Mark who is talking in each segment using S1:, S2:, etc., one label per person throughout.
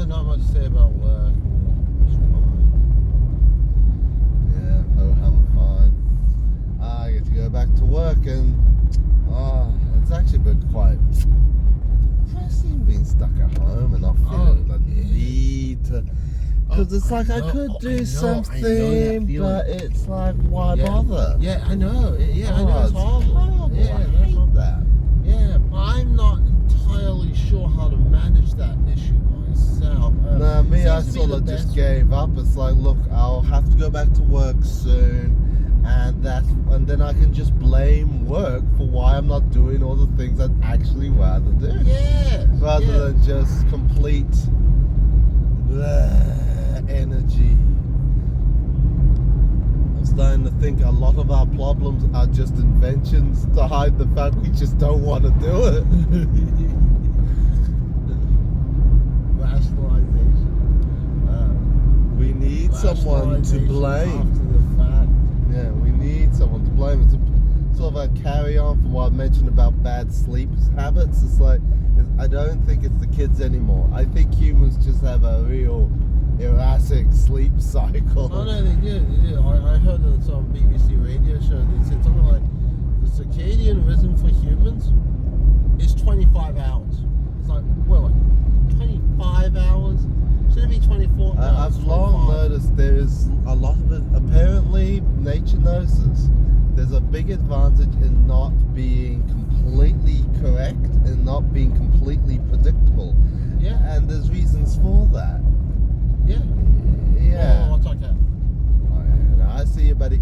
S1: not much to say about work.
S2: Yeah, I'm fine. I get to go back to work and it's actually been quite depressing being stuck at home and not feeling the need to. Because it's like I could do something, but it's like, why bother?
S1: Yeah, I know. I know it's horrible.
S2: horrible.
S1: Yeah,
S2: I hate that.
S1: Yeah, but I'm not entirely sure how to manage that issue myself.
S2: No, me, I
S1: seems to be
S2: sort
S1: the
S2: of just
S1: best-
S2: gave up. It's like, look, I'll have to go back to work soon, and then I can just blame work for why I'm not doing all the things I'd actually rather do.
S1: Yeah.
S2: Rather than just complete energy. I'm starting to think a lot of our problems are just inventions to hide the fact we just don't want to do it.
S1: Rationalization.
S2: We need someone to blame.
S1: After the fact.
S2: Yeah, we need someone to blame. It's a, sort of a carry on from what I mentioned about bad sleep habits. It's like, I don't think it's the kids anymore. I think humans just have a real erratic sleep cycle.
S1: Oh no, they do. I heard on some BBC radio show they said something like the circadian rhythm for humans is 25 hours. It's like, well, 25 hours? Should it be 24? No,
S2: I've
S1: it's
S2: long
S1: 25.
S2: noticed there is a lot of it. Apparently, nature knows this. There's a big advantage in not being completely correct and not being completely predictable.
S1: Yeah.
S2: And there's reasons for that.
S1: Yeah.
S2: Yeah.
S1: Oh, what's that cat?
S2: Oh, yeah. No, I see you, buddy. It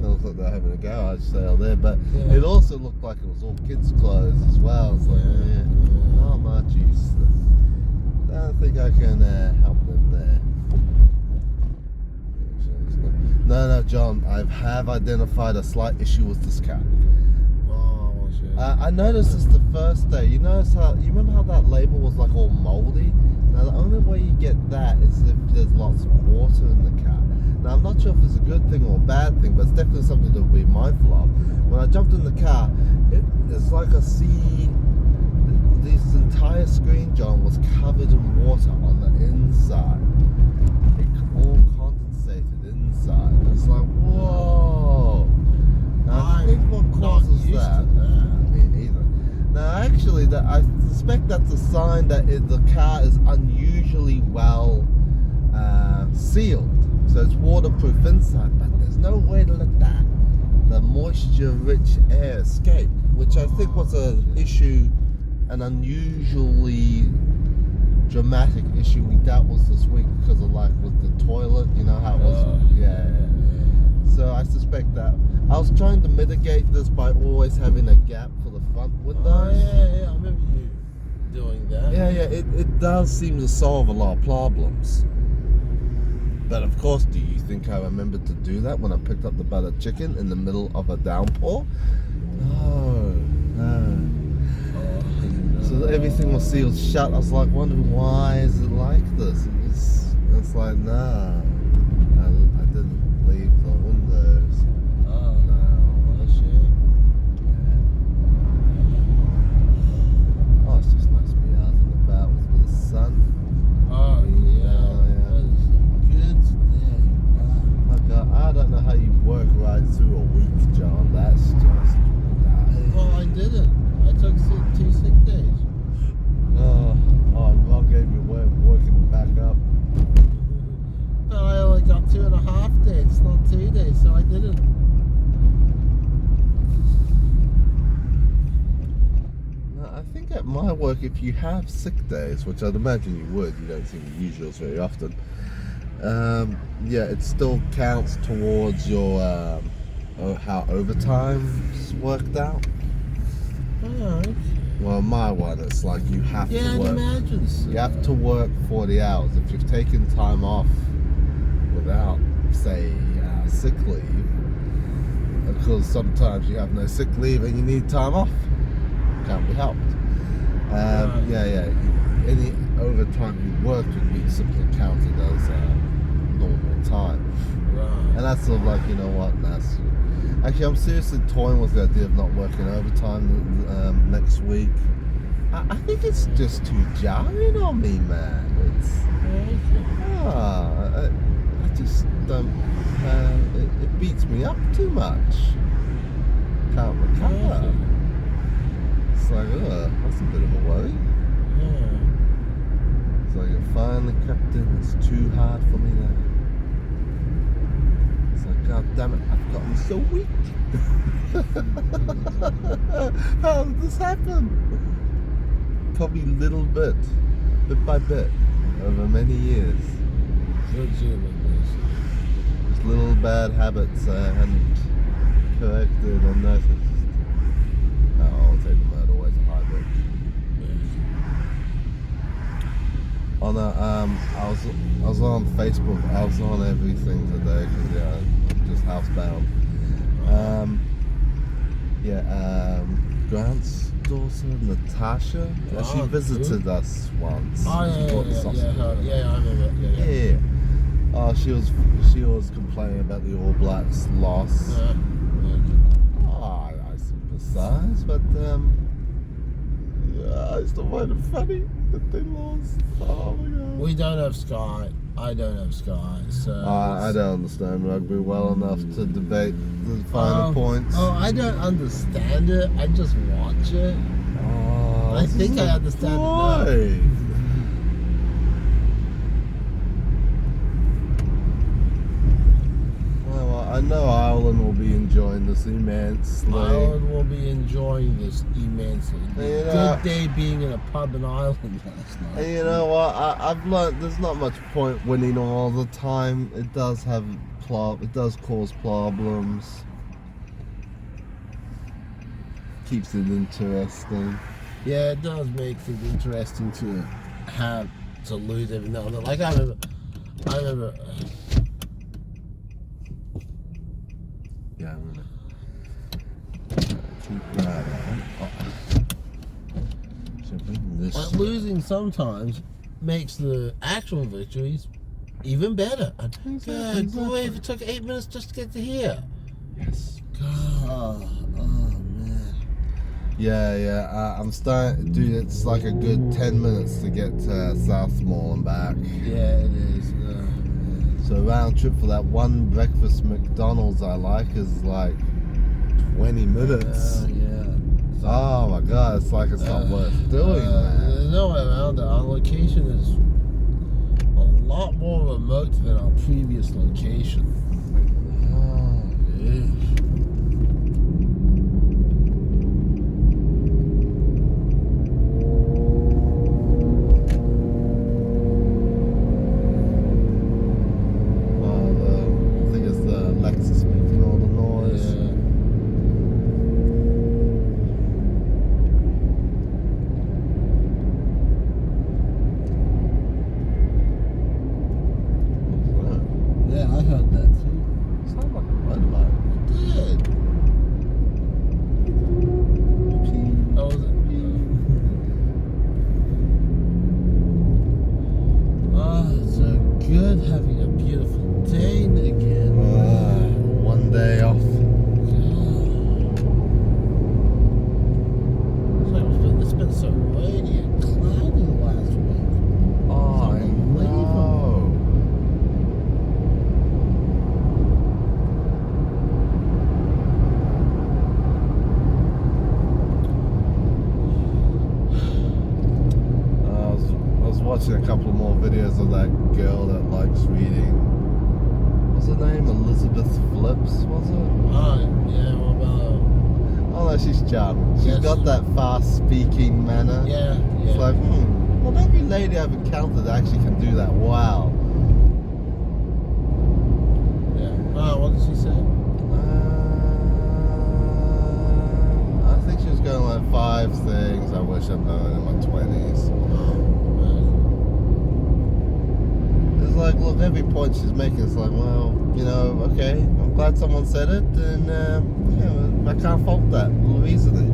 S2: looks like they're having a garage sale there, but
S1: Yeah.
S2: it also looked like it was all kids' clothes as well. It's like, not much use. I don't think I can help them there. No, John, I have identified a slight issue with this cat.
S1: Oh, shit.
S2: I noticed this the first day. You remember how that label was like all moldy? Now the only way you get that is if there's lots of water in the cat. Now I'm not sure if it's a good thing or a bad thing, but it's definitely something to be mindful of. When I jumped in the car, it's like I see this entire screen, John, was covered in water on the inside. It all condensated inside. It's like, whoa. Now, I think what causes that. Me neither. Now, actually, I suspect that's a sign that the car is unusually well sealed. So it's waterproof inside, but there's no way to let the moisture-rich air escape, which I think was an unusually dramatic issue we dealt with this week because of with the toilet, you know how it was. Yeah. So I suspect that I was trying to mitigate this by always having a gap for the front windows.
S1: Oh, yeah, I remember you doing that.
S2: Yeah, it does seem to solve a lot of problems. But of course, do you think I remembered to do that when I picked up the buttered chicken in the middle of a downpour? No. So everything was sealed shut. I was like wondering, why is it like this? It's like, nah, I didn't leave the windows.
S1: Oh, no, what a shame.
S2: Yeah. Oh, it's just nice to be out and about with the sun.
S1: Oh, yeah. That's good day.
S2: I don't know how you work right through a week, John. That's just
S1: Well, I didn't. I took 2 sick days.
S2: Rob gave me a way of working back up.
S1: But I only got 2.5 days, not 2 days, so I didn't.
S2: No, I think at my work, if you have sick days, which I'd imagine you would, you don't seem to use yours very often. It still counts towards your how overtime's worked out.
S1: Alright.
S2: Well, my one, it's like you have
S1: Yeah,
S2: to
S1: I'd
S2: work.
S1: imagine so.
S2: You have to work 40 hours. If you've taken time off without, say, sick leave, because sometimes you have no sick leave and you need time off, can't be helped. Any overtime you worked would be simply counted as normal time.
S1: Right.
S2: And that's sort of like, you know what, actually I'm seriously toying with the idea of not working overtime next week. I think it's just too jarring on me, man. I just don't. It beats me up too much. Can't recover. It's like, that's a bit of a worry.
S1: Yeah.
S2: It's like it finally crept in. It's too hard for me now. It's like, God damn it, I've gotten so weak. How did this happen? Probably little bit by bit, over many years.
S1: Good human beings.
S2: Just little bad habits I hadn't corrected or noticed. I'll take the murder always a hybrid. On I was on Facebook. I was on everything today because I'm just housebound. Grant's daughter Natasha. She visited us once.
S1: Oh
S2: She brought the sausage.
S1: I remember. Yeah.
S2: Oh, she was complaining about the All Blacks loss. Oh, I sympathise, but I still find it funny that they lost. Oh my God.
S1: We don't have Sky. I don't have Sky, so.
S2: I don't understand rugby well enough to debate the finer points.
S1: Oh, I don't understand it. I just watch it.
S2: Oh,
S1: I think I understand it now.
S2: I know Ireland will be enjoying this immensely.
S1: Ireland will be enjoying this immensely.
S2: You know,
S1: Good day being in a pub in Ireland last night.
S2: And you know what? I've learned there's not much point winning all the time. It does cause problems. Keeps it interesting.
S1: Yeah, it does make it interesting to have to lose every now and then. Like I remember.
S2: Yeah, I'm gonna keep that on. So bring this.
S1: Like losing sometimes makes the actual victories even better.
S2: Exactly.
S1: Boy, if it took 8 minutes just to get to here.
S2: Yes.
S1: God, man.
S2: Yeah. I'm starting, dude. It's like a good 10 minutes to get to Southmore and back.
S1: Yeah, it is.
S2: So round trip for that one breakfast McDonald's I like is like 20 minutes.
S1: Yeah.
S2: Oh my God, it's like it's not worth doing, man.
S1: There's no way around it. Our location is a lot more remote than our previous location.
S2: Oh, I think it's the Lexus making all the noise.
S1: Yeah, I heard that too.
S2: Sounds like a motorbike.
S1: It did. Oh, was it? Oh, it's so good having a beautiful day again.
S2: One day off.
S1: It's been so rainy and cloudy last week.
S2: Oh, I know. I was watching a couple more videos of that girl that likes reading. What's her name? Elizabeth Phillips, was it?
S1: Oh, yeah, what about
S2: Oh no, she's charming. She's
S1: Yes.
S2: got that fast speaking manner.
S1: Yeah.
S2: It's like, not every lady I've encountered actually can do that. Wow.
S1: Yeah. Oh, what did she say?
S2: I think she was going like 5 things I wish I'd known in my 20s. It's like, look, every point she's making is like, well, you know, okay, I'm glad someone said it, and I can't fault that reasoning.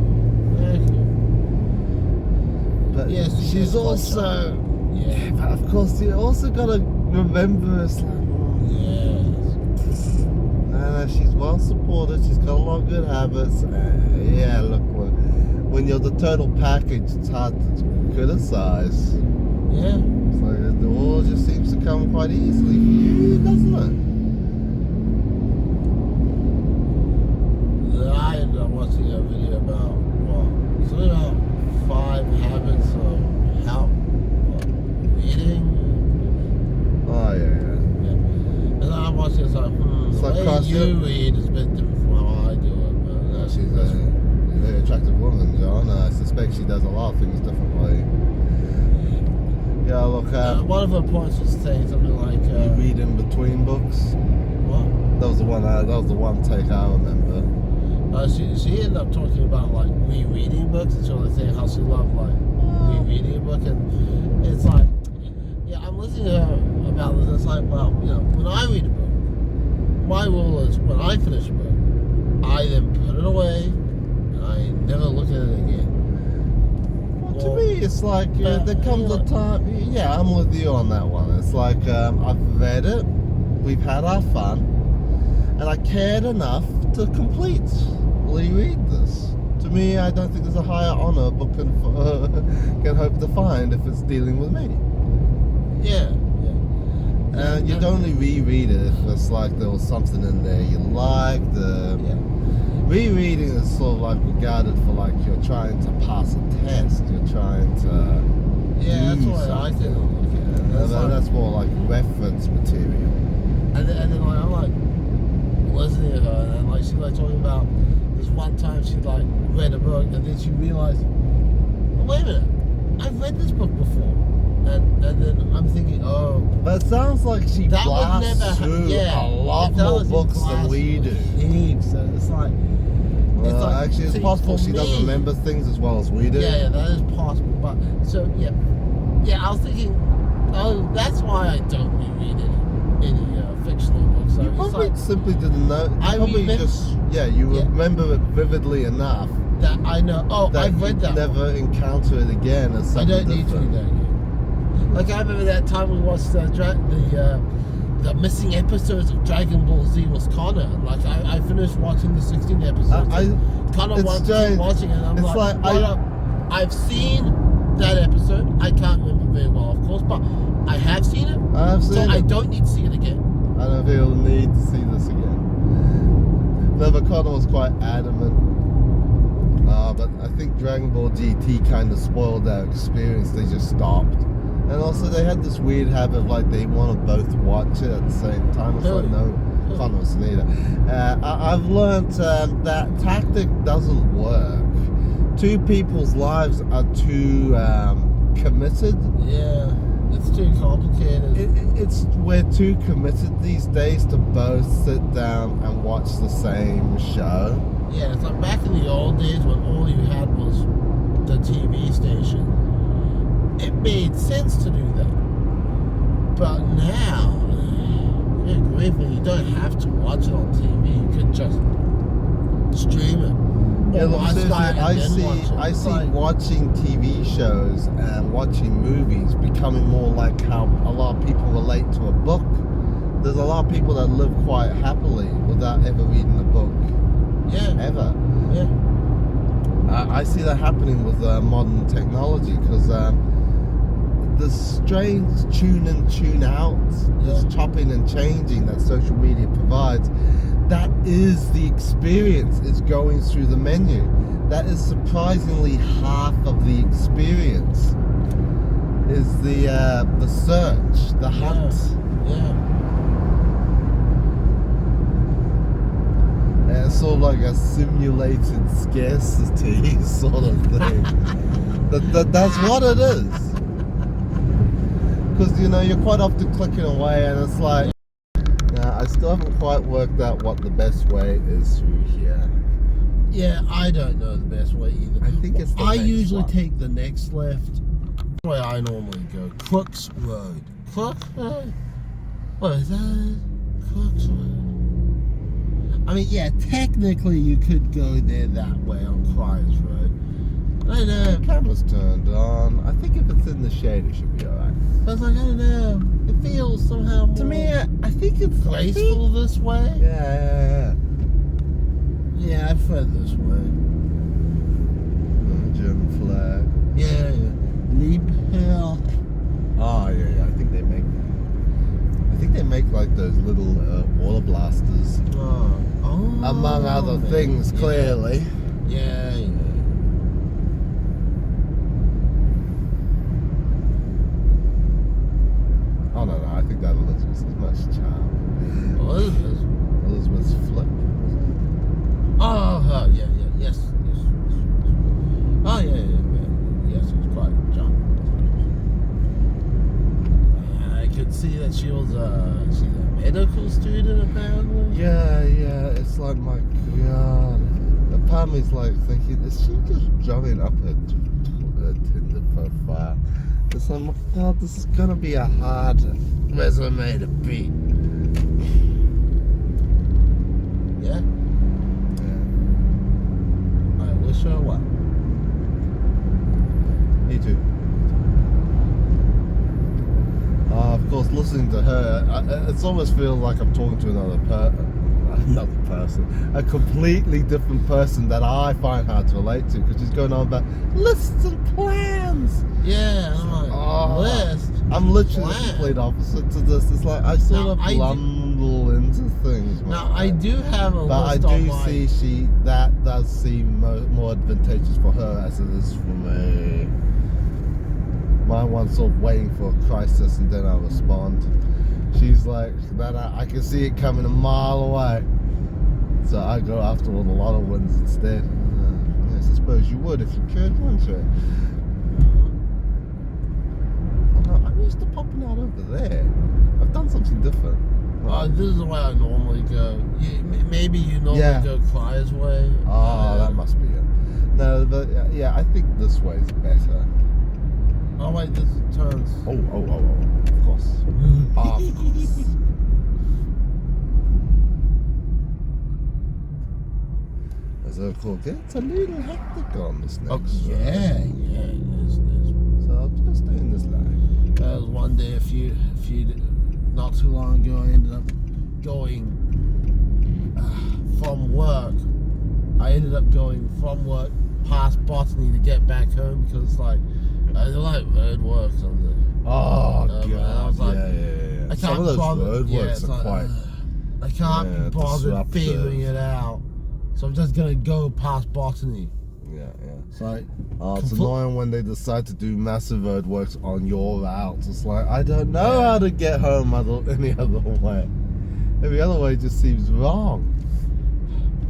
S2: But
S1: Yes,
S2: she's also,
S1: Yeah.
S2: but of course, you also got to remember, it's like,
S1: Yes.
S2: no, she's well supported. She's got a lot of good habits. Yeah, look, when you're the total package, it's hard to criticize.
S1: Yeah.
S2: It's like it all just seems to come quite easily for you, doesn't
S1: I ended up watching a video about, something about 5 habits of how reading.
S2: Oh yeah.
S1: And I'm watching it's like,
S2: It's
S1: the
S2: like
S1: way
S2: CrossFit.
S1: you read is a bit different from how I do it. But
S2: She's a very attractive woman, John. I suspect she does a lot of things differently. Yeah, look,
S1: one of her points was saying something like,
S2: you read in between books.
S1: what?
S2: That was the one. That was the one take I remember.
S1: She ended up talking about like rereading books, and she was saying how she loved like rereading a book, and it's like, yeah, I'm listening to her about this. It's like, well, when I read a book, my rule is when I finish a book, I then put it away, and I never look at it again.
S2: Well, to me, it's like there comes a time. Yeah, I'm with you on that one. It's like I've read it, we've had our fun, and I cared enough to completely read this. To me, I don't think there's a higher honor a book can hope to find if it's dealing with me.
S1: Yeah.
S2: And you'd only reread it if it's like there was something in there you liked. Rereading is sort of like regarded for like you're trying to pass a test. You're trying to
S1: Yeah, that's
S2: do
S1: what I
S2: something.
S1: think of looking at it.
S2: That's more like reference material.
S1: And then like, I'm like listening to her, and then like she's like talking about this one time she like read a book, and then she realized, oh, wait a minute, I've read this book before, and then I'm thinking, oh,
S2: But it sounds like she
S1: that would
S2: blasts
S1: never
S2: through
S1: yeah,
S2: a lot
S1: it
S2: more
S1: does,
S2: books
S1: it
S2: than
S1: blasts
S2: we do.
S1: heaps, so it's like,
S2: Actually, it's
S1: see,
S2: possible
S1: for
S2: she doesn't
S1: me-
S2: remember things as well as we do.
S1: Yeah, that is possible. But so yeah, I was thinking, oh, that's why I don't reread any fictional books. So
S2: You
S1: it's
S2: probably
S1: like
S2: simply didn't know. You
S1: I
S2: probably
S1: remember-
S2: just you remember it vividly enough
S1: that I know. Oh,
S2: that
S1: I've read
S2: you'd
S1: that.
S2: never encounter it again as
S1: I
S2: something
S1: don't need to
S2: different.
S1: do that again. Like I remember that time we watched the missing episodes of Dragon Ball Z was Connor. Like I finished watching the 16 episodes. Connor
S2: it's
S1: wanted to
S2: strange.
S1: keep watching it. And I'm
S2: It's
S1: like,
S2: like,
S1: I've seen that episode. I can't remember very well, of course, but I have seen it.
S2: I've seen
S1: So
S2: it.
S1: I don't need to see it again.
S2: I don't feel the need to see this again. No, but Connor was quite adamant. But I think Dragon Ball GT kind of spoiled their experience. They just stopped. And also they had this weird habit of like they want to both watch it at the same time. It's like, no, Connor was neither. I've learned that tactic doesn't work. Two people's lives are too committed.
S1: Yeah, it's too complicated.
S2: We're too committed these days to both sit down and watch the same show.
S1: Yeah, it's like back in the old days when all you had was the TV station. It made sense to do that. But now, you don't have to watch it on TV. You can just stream it.
S2: Yeah,
S1: Or
S2: look,
S1: watch
S2: seriously,
S1: that and
S2: I
S1: then watch it.
S2: see
S1: It's like-
S2: watching TV shows and watching movies becoming more like how a lot of people relate to a book. There's a lot of people that live quite happily without ever reading a book.
S1: Yeah,
S2: Ever.
S1: yeah.
S2: I see that happening with modern technology because the strange tune in, tune out, this chopping and changing that social media provides, that is the experience. It's going through the menu. That is surprisingly half of the experience. Is the search, the hunt.
S1: Yeah.
S2: It's sort of like a simulated scarcity sort of thing. That's what it is. Because you're quite often clicking away, and it's like, I still haven't quite worked out what the best way is through here.
S1: Yeah, I don't know the best way either.
S2: I think it's the
S1: I
S2: next
S1: usually
S2: one.
S1: take the next left. That's the way I normally go. Crooks Road. Crooks Road? What is that? Crooks Road. I mean, yeah, technically you could go there that way on Cryers Road. I know.
S2: The camera's turned on. I think if it's in the shade, it should be alright.
S1: I was like, I don't know. It feels somehow more
S2: To me, I think it's
S1: graceful this way.
S2: Yeah.
S1: Yeah, I prefer this way.
S2: flag.
S1: Yeah, yeah. Liebherr.
S2: Oh yeah. I think they make like those little water blasters,
S1: Oh,
S2: among other
S1: man.
S2: things.
S1: Yeah.
S2: Clearly.
S1: Yeah, yeah.
S2: Oh no, I think that Elizabeth has much charm. Elizabeth's flip.
S1: Oh, her, yeah, yes. Oh, yeah. Yes, it was quite charming. I could see that she's a medical student, apparently.
S2: Yeah. It's like, my God. The part of me is like thinking, is she just drumming up her Tinder profile? It's like, my God, this is gonna be a hard resume to beat.
S1: Yeah,
S2: Yeah.
S1: I wish her well.
S2: Me too. Of course, listening to her, it almost feels like I'm talking to another person, a completely different person that I find hard to relate to, because she's going on about lists and plans.
S1: Yeah, I'm like, list.
S2: I'm literally the
S1: plan.
S2: complete opposite to this. It's like I sort
S1: Now,
S2: of
S1: I do-
S2: blundle into things.
S1: Now, I do have a
S2: But I
S1: list
S2: do
S1: on my...
S2: see that does seem more advantageous for her as it is for me. My one's sort of waiting for a crisis and then I respond. She's like, that I can see it coming a mile away. So I go after all the lot of wins instead. Yes, I suppose you would if you could, wouldn't you? Oh, no, I'm used to popping out over there. I've done something different.
S1: this is the way I normally go. Maybe you normally go Clyde's way.
S2: Oh, that must be it. No, but yeah, I think this way is better.
S1: Oh wait, this turns.
S2: Oh, of course. Of course. As of course, it's a little hectic on this next
S1: Oh,
S2: one.
S1: yeah, it is.
S2: So I'll just stay in this line.
S1: There was one day not too long ago, I ended up going from work. I ended up going from work past Botany to get back home because they're like roadworks on the.
S2: Oh, God.
S1: I was like,
S2: yeah.
S1: I
S2: Some
S1: can't
S2: of those
S1: bother.
S2: roadworks are quite.
S1: I can't be bothered
S2: disruptive.
S1: figuring it out, so I'm just gonna go past Botany.
S2: Yeah.
S1: It's like,
S2: It's annoying when they decide to do massive roadworks on your routes. It's like, I don't know how to get home any other way. Every other way just seems wrong.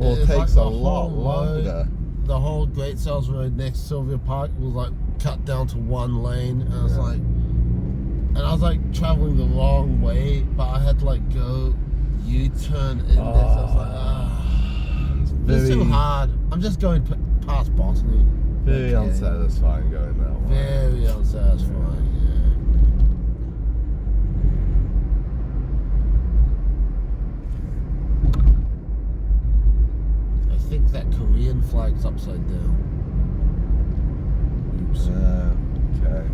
S2: Or
S1: It's
S2: takes
S1: like
S2: a
S1: the
S2: lot
S1: whole
S2: longer.
S1: the whole Great Sales Road next to Sylvia Park was cut down to one lane, and I was traveling the wrong way, but I had to go U-turn in this. I was like, it's too hard. I'm just going past Botany.
S2: Very unsatisfying going that way.
S1: Very unsatisfying. I think that Korean flag's upside down. Oops.
S2: Okay.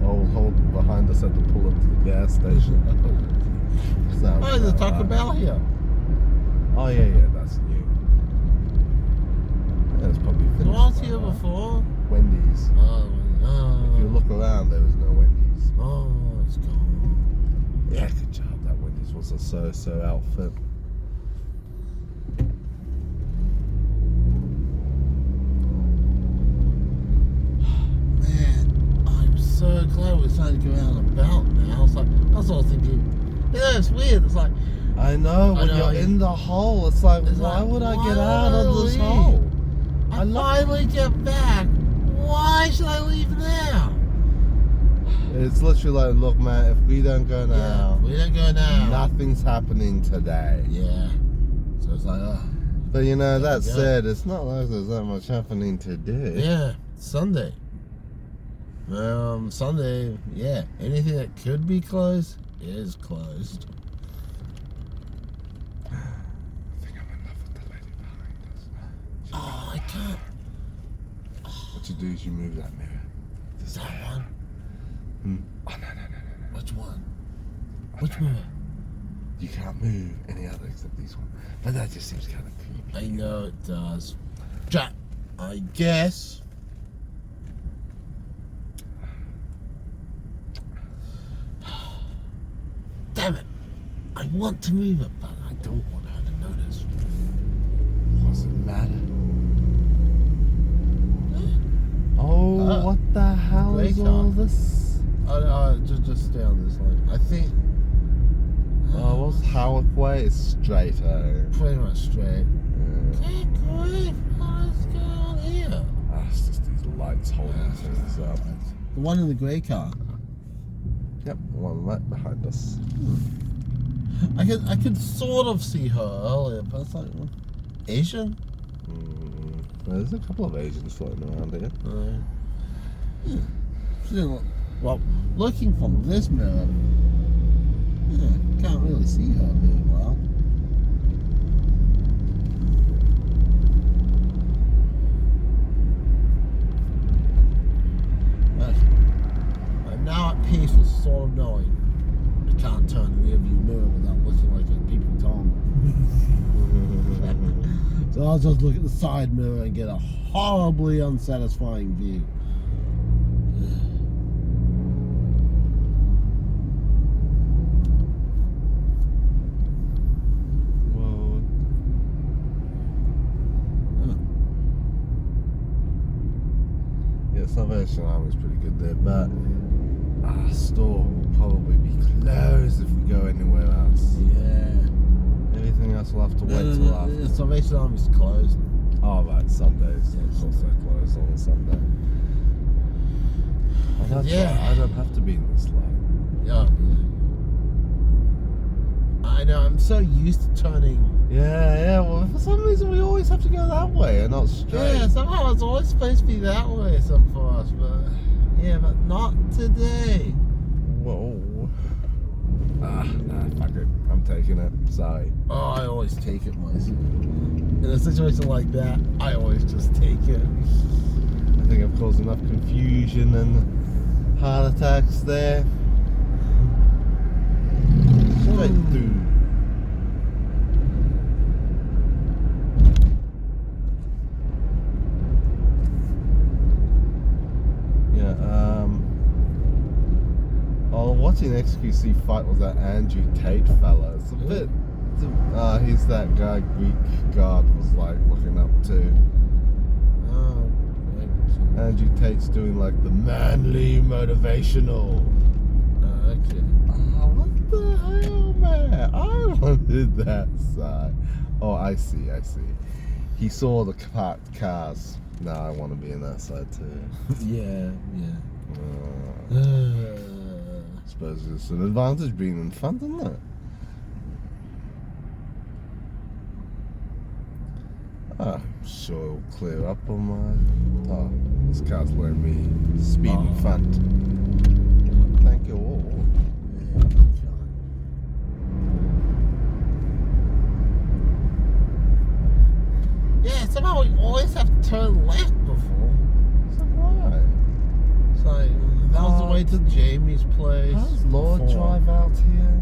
S2: I'll hold behind us at the pull up to the gas station.
S1: Oh, there's a Taco Bell here.
S2: Oh yeah, that's new. Yeah, it's probably
S1: It
S2: finished.
S1: was
S2: by
S1: here
S2: now.
S1: before.
S2: Wendy's. If you look around, there was no Wendy's.
S1: Oh, it's gone.
S2: Yeah, good job. That Wendy's was a so outfit.
S1: Man, I'm so glad we're starting to go out and about now. I was all thinking, it's weird. It's like,
S2: I know, when you're in the hole, it's like, why would I get out of this hole?
S1: I finally get back. Why should I leave now?
S2: It's literally like, look, man, if we don't go now,
S1: we don't go now.
S2: nothing's happening today.
S1: Yeah. So it's like,
S2: But that said, it's not like there's that much happening today.
S1: yeah, Sunday. Sunday, yeah. Anything that could be closed is closed.
S2: I think I'm in love with the lady behind us.
S1: Oh, I can't.
S2: What you do is you move that mirror.
S1: Is that one?
S2: Oh, no, no, no, no.
S1: Which one? Which mirror?
S2: You can't move any other except this one. But that just seems kind of creepy.
S1: I know it does. Jack, I guess. Damn it. I want to move it, but I don't want her to notice.
S2: What's it matter? Oh, what the hell is
S1: Grey
S2: all
S1: car.
S2: this?
S1: Just stay on this line. I think.
S2: Oh, what's Howick Way? It's straight home.
S1: Pretty much straight.
S2: Yeah.
S1: Good grief, what is going on here?
S2: Ah, it's just these lights holding things up.
S1: The one in the grey car.
S2: Yep, the one right behind us.
S1: I could sort of see her earlier, but it's like Asian.
S2: There's a couple of Asians floating around here.
S1: Well, looking from this mirror, can't really see her very well. But I'm now at peace with sort of knowing I can't turn the rearview mirror without looking like a peeping Tom. So I'll just look at the side mirror and get a horribly unsatisfying view.
S2: Whoa. Yeah, Salvation Army's pretty good there, but our store will probably be closed if we go anywhere else.
S1: Yeah.
S2: Anything else will have to wait till after.
S1: The Salvation Army's closed.
S2: Oh, right, Sundays.
S1: Yeah,
S2: Of course they're closed on a Sunday. Oh, that's
S1: Yeah.
S2: right, I don't have to be in this light.
S1: Yeah. I know, I'm so used to turning.
S2: Yeah, well, for some reason we always have to go that way and not straight.
S1: Yeah, somehow it's always supposed to be that way for us, but but not today.
S2: Whoa. Nah, fuck it. I'm taking it. Sorry.
S1: Oh, I always take it, Mike. In a situation like that, I always just take it.
S2: I think I've caused enough confusion and heart attacks there. Straight through. Watching XQC fight with that Andrew Tate fella. It's a bit. He's that guy Greek god was like looking up to.
S1: Oh,
S2: Andrew Tate's doing like the manly motivational.
S1: okay.
S2: Oh, what the hell, man? I wanted that side. Oh, I see. He saw the parked cars. Now I want to be in that side too.
S1: Yeah.
S2: I suppose it's an advantage being in front, isn't it? I'm sure it'll clear up on my. Oh, this car's letting me speed in front. Thank you all.
S1: Yeah, somehow we always have to turn left before.
S2: So why?
S1: It's like, that was the way to Jamie's place.
S2: How does Lord
S1: before.
S2: drive out here?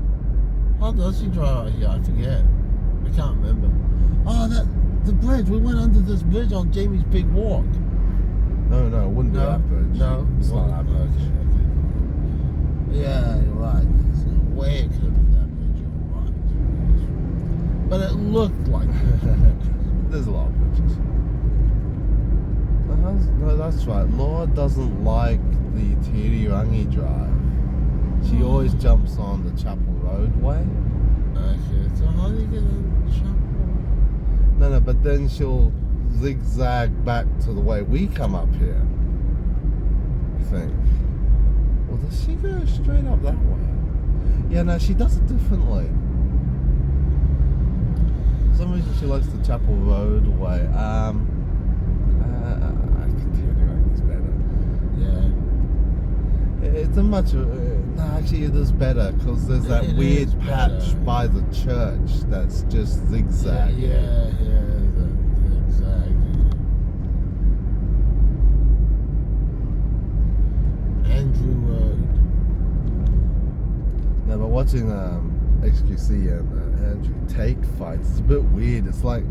S1: How does he drive out here? I forget. I can't remember. Oh, the bridge. We went under this bridge on Jamie's Big Walk.
S2: No, it wouldn't be that bridge.
S1: No,
S2: It's not that bridge.
S1: Okay. Yeah, you're right. There's no way it could have been that bridge. You're right. But it looked like it.
S2: There's a lot of bridges. No, that's right. Lord doesn't like the Tirirangi drive. She always jumps on the Chapel Road way.
S1: Okay, so how do you get a Chapel?
S2: No, but then she'll zigzag back to the way we come up here. I think. Well, does she go straight up that way? Yeah, no, she does it differently. For some reason she likes the Chapel Road way. I can tell it's better.
S1: Yeah.
S2: It's a much. No, actually, it is better because there's that
S1: It
S2: weird
S1: is
S2: patch
S1: better.
S2: by the church that's just zigzag.
S1: Yeah, exactly. Andrew Road.
S2: but watching XQC and Andrew Tate fight, it's a bit weird. It's like,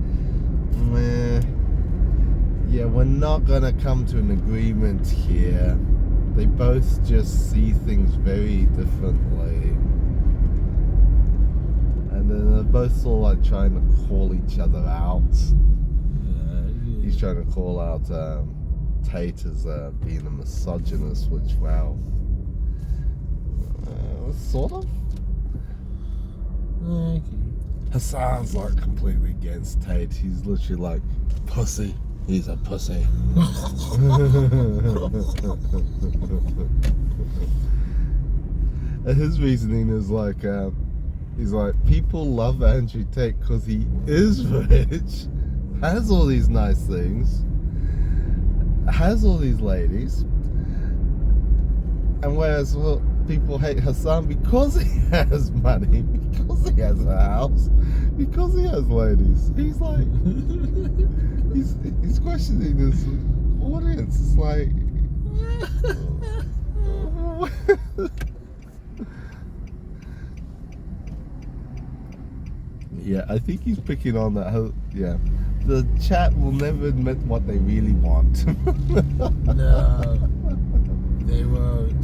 S2: meh, yeah, we're not gonna come to an agreement here. They both just see things very differently, and then they're both sort of like trying to call each other out. He's trying to call out Tate as being a misogynist, which, wow, sort of. Hassan's like completely against Tate. He's literally like, pussy. He's a pussy. And his reasoning is like, he's like, people love Andrew Tate because he is rich, has all these nice things, has all these ladies, and whereas, well, people hate Hassan because he has money, because he has a house, because he has ladies. He's like, he's questioning his audience. It's like, yeah, I think he's picking on that. Yeah, the chat will never admit what they really want.
S1: No, they won't.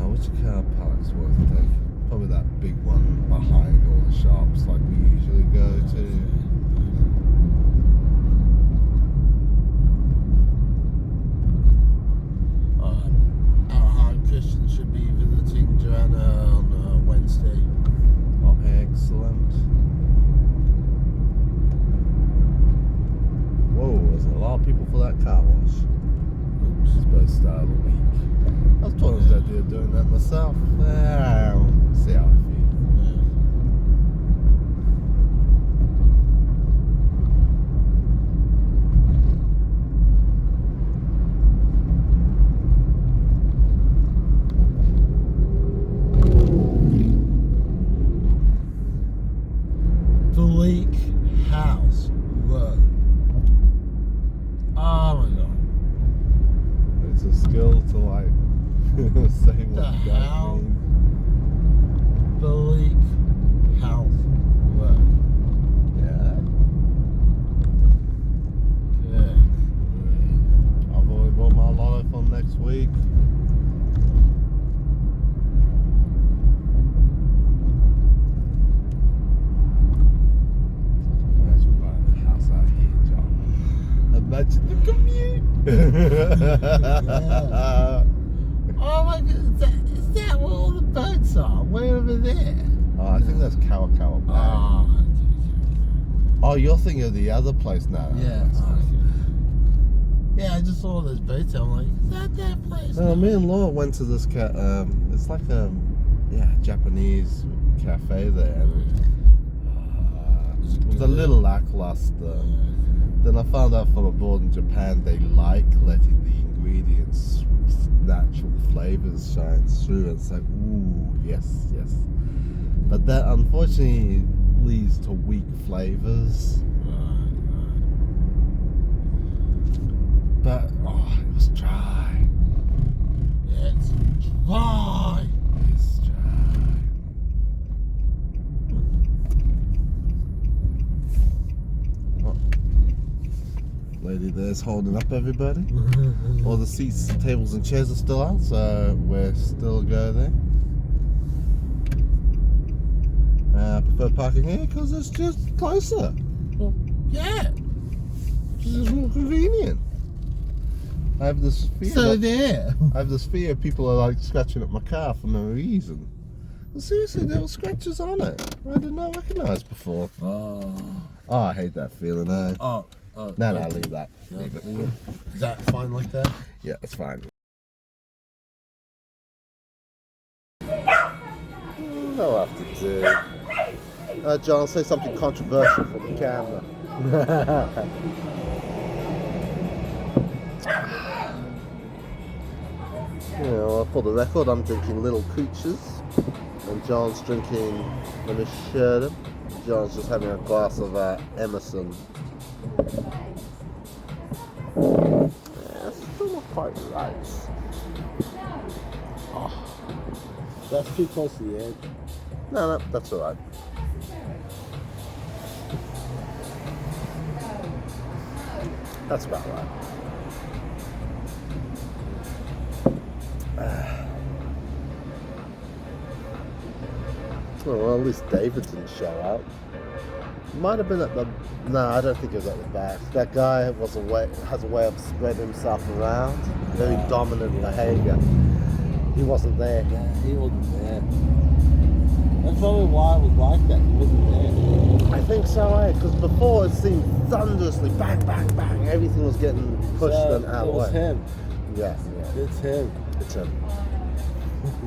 S2: Which car park's worth taking? Probably that big one behind all the shops, like we usually go to.
S1: Our Christian should be visiting Joanna on Wednesday.
S2: Oh, excellent. Whoa, there's a lot of people for that car wash. Oops, it's supposed to start of the week. I was told I was the idea of doing that myself. See how I feel.
S1: Bleak House Road. Oh my god.
S2: It's a skill to like say what
S1: The
S2: you
S1: hell?
S2: don't mean.
S1: Bleak House Road.
S2: Yeah.
S1: Good.
S2: I've already bought my lotto for next week. Imagine buying a house out here, John. Imagine the commute.
S1: Oh my god, is that where all the boats are? Way over there.
S2: Oh, I think that's Kawakawa Bay.
S1: Oh,
S2: Oh, you're thinking of the other place now.
S1: yeah. Yeah, I just saw those boats. I'm like, is that place?
S2: No, me and Laura went to this it's like Japanese cafe there. It was a little lackluster. Then I found out from abroad in Japan they like letting the ingredients, natural flavors shine through. It's like, ooh, yes, yes. But that unfortunately leads to weak flavors. But it was dry.
S1: It's dry.
S2: It's dry. Oh. Lady there's holding up everybody. All the seats, tables and chairs are still out, so we're still go there. I prefer parking here because it's just closer.
S1: Yeah.
S2: It's just more convenient. I have this fear.
S1: So there.
S2: I have this fear people are like scratching at my car for no reason. Well, seriously, there were scratches on it. I did not recognize before.
S1: Oh.
S2: Oh, I hate that feeling.
S1: Oh.
S2: No, leave that. Leave it.
S1: Is that fine like that?
S2: Yeah, it's fine. I'll have to do. John, say something controversial for the camera. For the record, I'm drinking Little Creatures, and John's drinking, let me share them, John's just having a glass of Emerson. It's still not quite right.
S1: Oh, that's too close to the edge.
S2: No, that's alright. That's about right. Well, at least David didn't show up. Might have been at the... No, I don't think it was at the back. That guy has a way of spreading himself around. Very dominant behaviour. He wasn't there.
S1: Yeah, he wasn't there. That's probably why it was like that. He wasn't there.
S2: I think so, eh? Because before it seemed thunderously bang, bang, bang. Everything was getting pushed and out
S1: It
S2: of the
S1: was
S2: way.
S1: him.
S2: Yeah.
S1: It's him.
S2: It's him.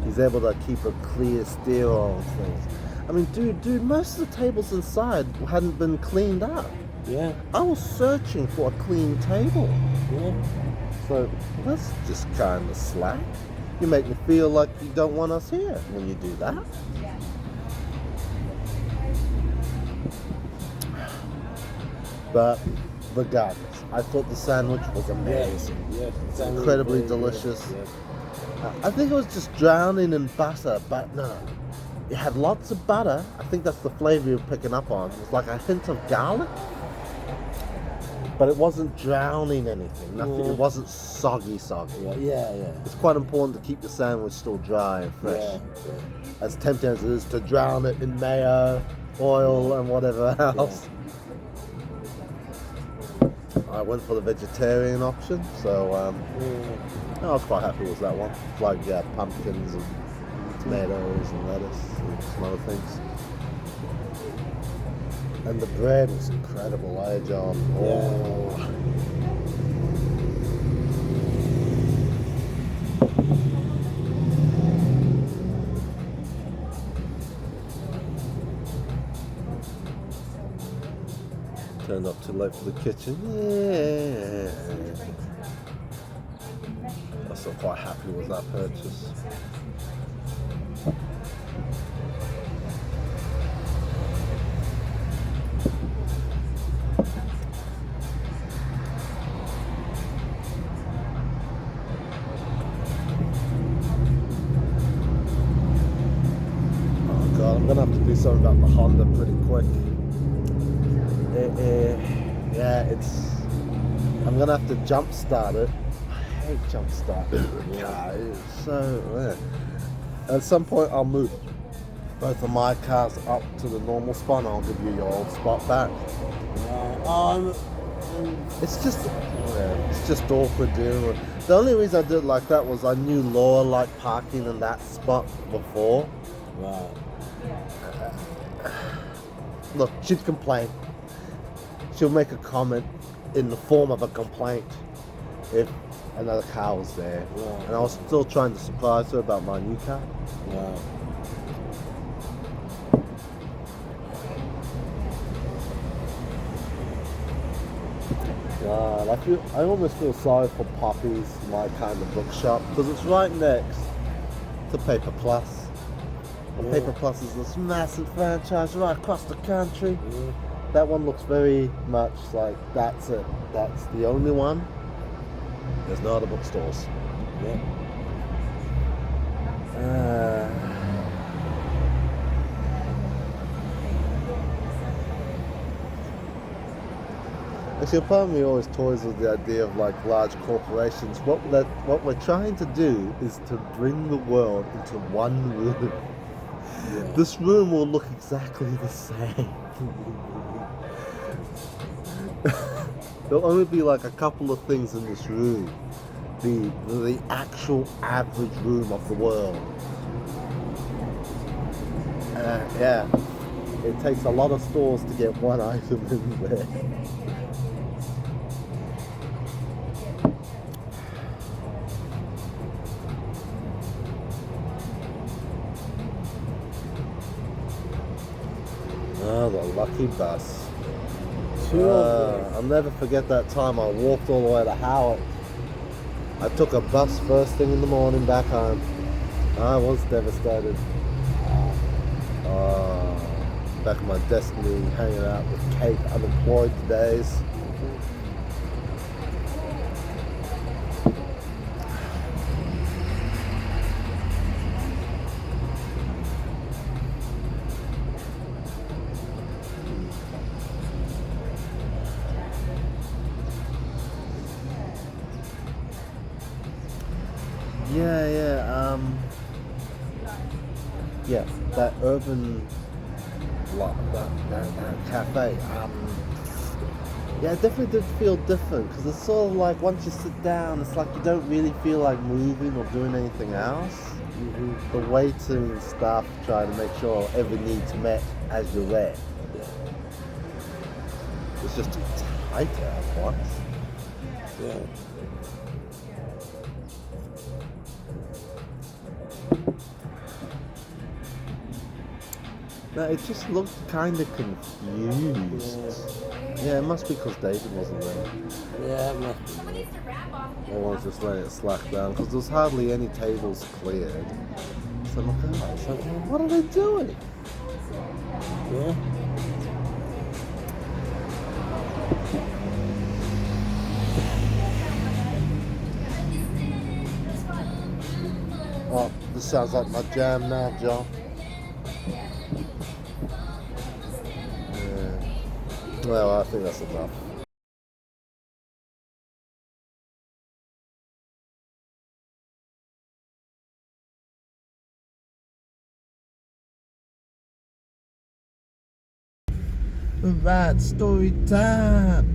S2: He's able to keep a clear steer on things. I mean, dude, most of the tables inside hadn't been cleaned up.
S1: Yeah.
S2: I was searching for a clean table.
S1: Yeah.
S2: So that's just kind of slack. You make me feel like you don't want us here when you do that. But regardless, I thought the sandwich was amazing.
S1: Yes.
S2: It's incredibly delicious.
S1: Yes.
S2: I think it was just drowning in butter, but no. It had lots of butter. I think that's the flavor you're picking up on. It was like a hint of garlic. But it wasn't drowning anything. Nothing. It wasn't soggy.
S1: Yeah.
S2: It's quite important to keep the sandwich still dry and fresh.
S1: Yeah.
S2: As tempting as it is to drown it in mayo, oil, and whatever else. I went for the vegetarian option, so I was quite happy with that one. Like pumpkins and tomatoes and lettuce and some other things. And the bread was incredible, eh, John? Oh. Turned up too late for the kitchen. Yeah. I'm still quite happy with that purchase. Oh god, I'm gonna have to do something about the Honda pretty quick. I'm gonna have to jump start it. I hate jump starting the car. It's so. At some point, I'll move both of my cars up to the normal spot, and I'll give you your old spot back. It's just awkward dealing with. The only reason I did it like that was I knew Laura liked parking in that spot before.
S1: Right.
S2: Look, she'd complain. She'll make a comment in the form of a complaint if another car was there.
S1: Right.
S2: And I was still trying to surprise her about my new car.
S1: Right.
S2: God, I almost feel sorry for Poppy's, my kind of bookshop, because it's right next to Paper Plus. And
S1: Yeah.
S2: Paper Plus is this massive franchise right across the country.
S1: Yeah.
S2: That one looks very much like that's it. That's the only one. There's no other bookstores.
S1: Yeah.
S2: Actually, a part of me always toys with the idea of like large corporations. What we're trying to do is to bring the world into one room.
S1: Yeah.
S2: This room will look exactly the same. There'll only be like a couple of things in this room. The actual average room of the world. Yeah. It takes a lot of stores to get one item in there. Oh, the lucky bus. I'll never forget that time I walked all the way to Howard. I took a bus first thing in the morning back home. I was devastated. back at my Destiny, hanging out with Kate, unemployed days. Yeah, that urban that cafe. Yeah, it definitely did feel different because it's sort of like once you sit down, it's like you don't really feel like moving or doing anything else. The waiting and stuff, trying to make sure every need's met as you're there. It's just too tight at once.
S1: Yeah.
S2: No, it just looked kind of confused. Yeah, it must be because David wasn't there.
S1: Yeah, it must be.
S2: Everyone's just letting it slack down because there's hardly any tables cleared. So I'm like, oh, it's like, well, what are they doing?
S1: Yeah.
S2: Oh, this sounds like my jam now, John. Yeah. Well, I think that's enough. Right, story time.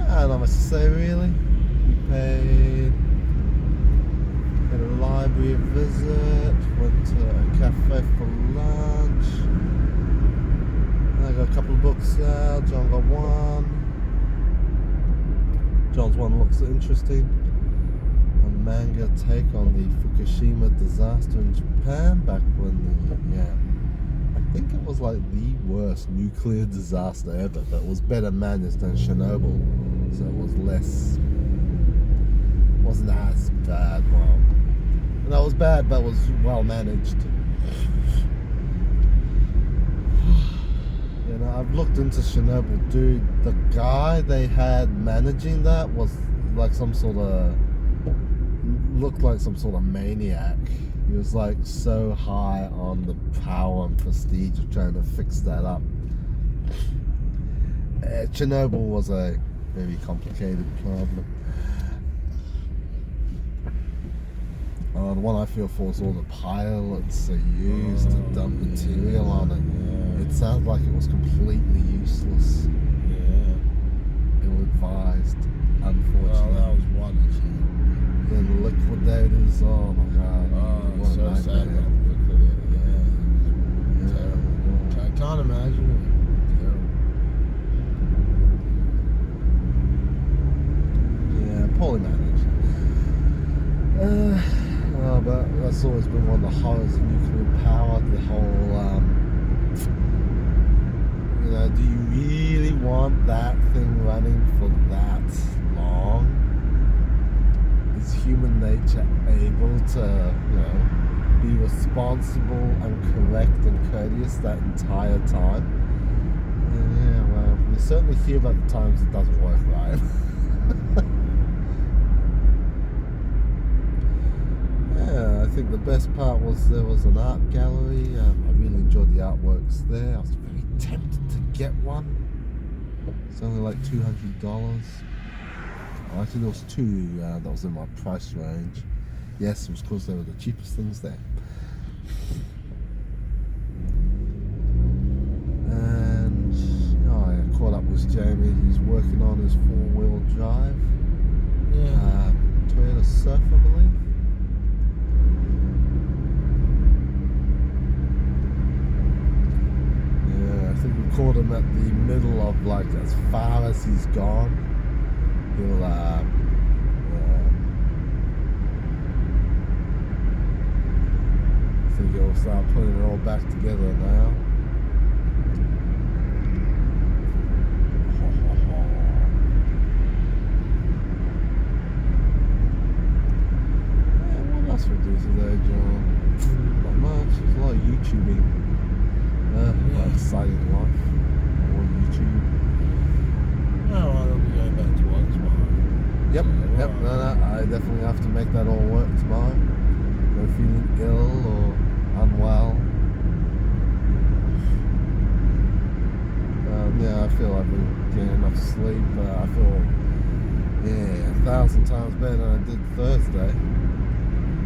S2: I don't know much to say really. We paid a library visit, went to a cafe for lunch. I got a couple of books out. John got one. John's one looks interesting. A manga take on the Fukushima disaster in Japan back when I think it was like the worst nuclear disaster ever, but it was better managed than Chernobyl, so it was wasn't as bad. Well, that was bad, but it was well managed. You know, I've looked into Chernobyl, dude. The guy they had managing that was like looked like some sort of maniac. He was like so high on the power and prestige of trying to fix that up. Chernobyl was a very complicated problem. The one I feel for is all the pilots they used to dump material on it. It sounds like it was completely useless.
S1: Yeah.
S2: Ill-advised, unfortunately.
S1: Well, that was one issue.
S2: Then liquidators, oh my god.
S1: Oh,
S2: what
S1: so
S2: a nightmare.
S1: sad. Yeah. Terrible. I can't imagine it. Terrible.
S2: Yeah, poorly managed. But that's always been one of the horrors of nuclear power. The whole, do you really want that thing running for that long? Is human nature able to, be responsible and correct and courteous that entire time? Yeah, well, you certainly hear about the times it doesn't work right. Yeah, I think the best part was there was an art gallery. I really enjoyed the artworks there. I was very tempted to get one. It's only like $200. Well, actually, there was two that was in my price range. Yes, it was because they were the cheapest things there. And I caught up with Jamie. He's working on his 4-wheel drive.
S1: Yeah.
S2: Toyota Surf, I believe. I think we caught him at the middle of like as far as he's gone. He'll I think he'll start putting it all back together now. What else we do today, John? Not much. There's a lot of YouTubing. Yep, no, I definitely have to make that all work tomorrow. No feeling ill or unwell. Yeah, I feel I've been getting enough sleep. I feel, 1,000 times better than I did Thursday.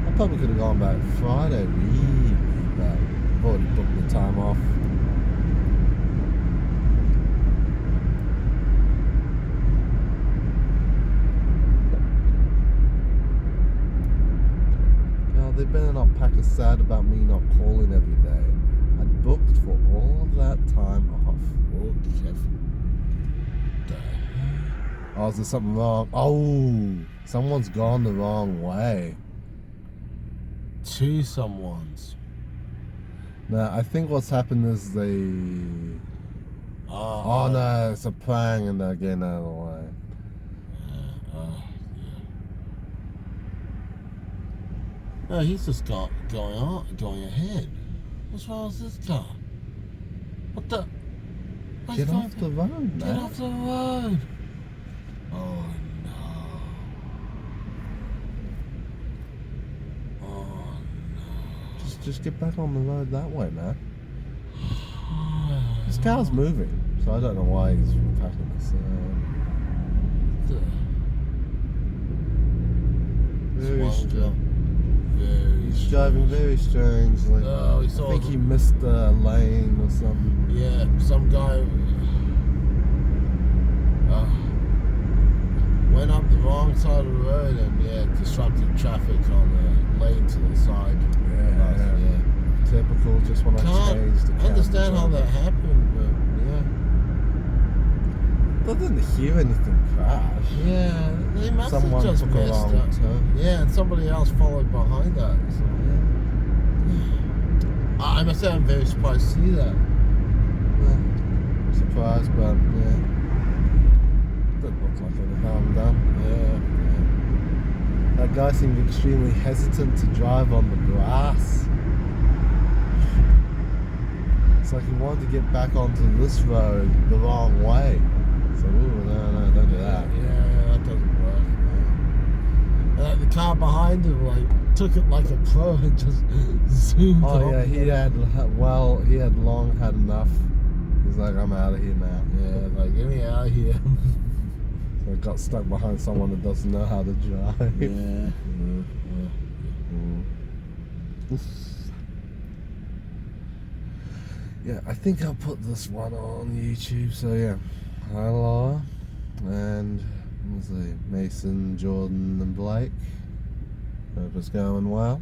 S2: I probably could have gone back Friday, really, but I've already booked the time off. They better not pack a sad about me not calling every day. I'd booked for all of that time off.
S1: Oh, careful.
S2: Oh, is there something wrong? Oh, someone's gone the wrong way.
S1: Two someones.
S2: Now, I think what's happened is they... Oh no, it's a prank and they're getting out of the way.
S1: No, he's just going ahead. What's wrong with this car? What the?
S2: Get off the road, man.
S1: Get off the road. Oh no. Oh no.
S2: Just get back on the road that way, man. This car's moving, so I don't know why he's packing this. Very strange. He's driving very strangely.
S1: Oh,
S2: I think he missed a lane or something.
S1: Yeah, some guy went up the wrong side of the road and disrupted traffic on the lane to the side.
S2: Yeah. Typical. Just when I changed the camera.
S1: Understand how that happened, but
S2: I didn't hear anything crash.
S1: yeah, they must
S2: Someone
S1: have just
S2: took a
S1: messed
S2: wrong
S1: up.
S2: turn.
S1: Yeah, and somebody else followed behind that. So I must say I'm very surprised to see that.
S2: Surprised, but didn't look like any harm done. That guy seemed extremely hesitant to drive on the grass. It's like he wanted to get back onto this road the wrong way. So, no, don't do that.
S1: Yeah, that doesn't work. The car behind him took it like a pro and just zoomed off.
S2: Oh yeah, he had long had enough. He's like, I'm out of here now.
S1: Yeah, get me out of here.
S2: So I got stuck behind someone that doesn't know how to drive.
S1: Yeah.
S2: Yeah, I think I'll put this one on YouTube. So yeah, hi Laura, and let's see, Mason, Jordan, and Blake. Hope it's going well.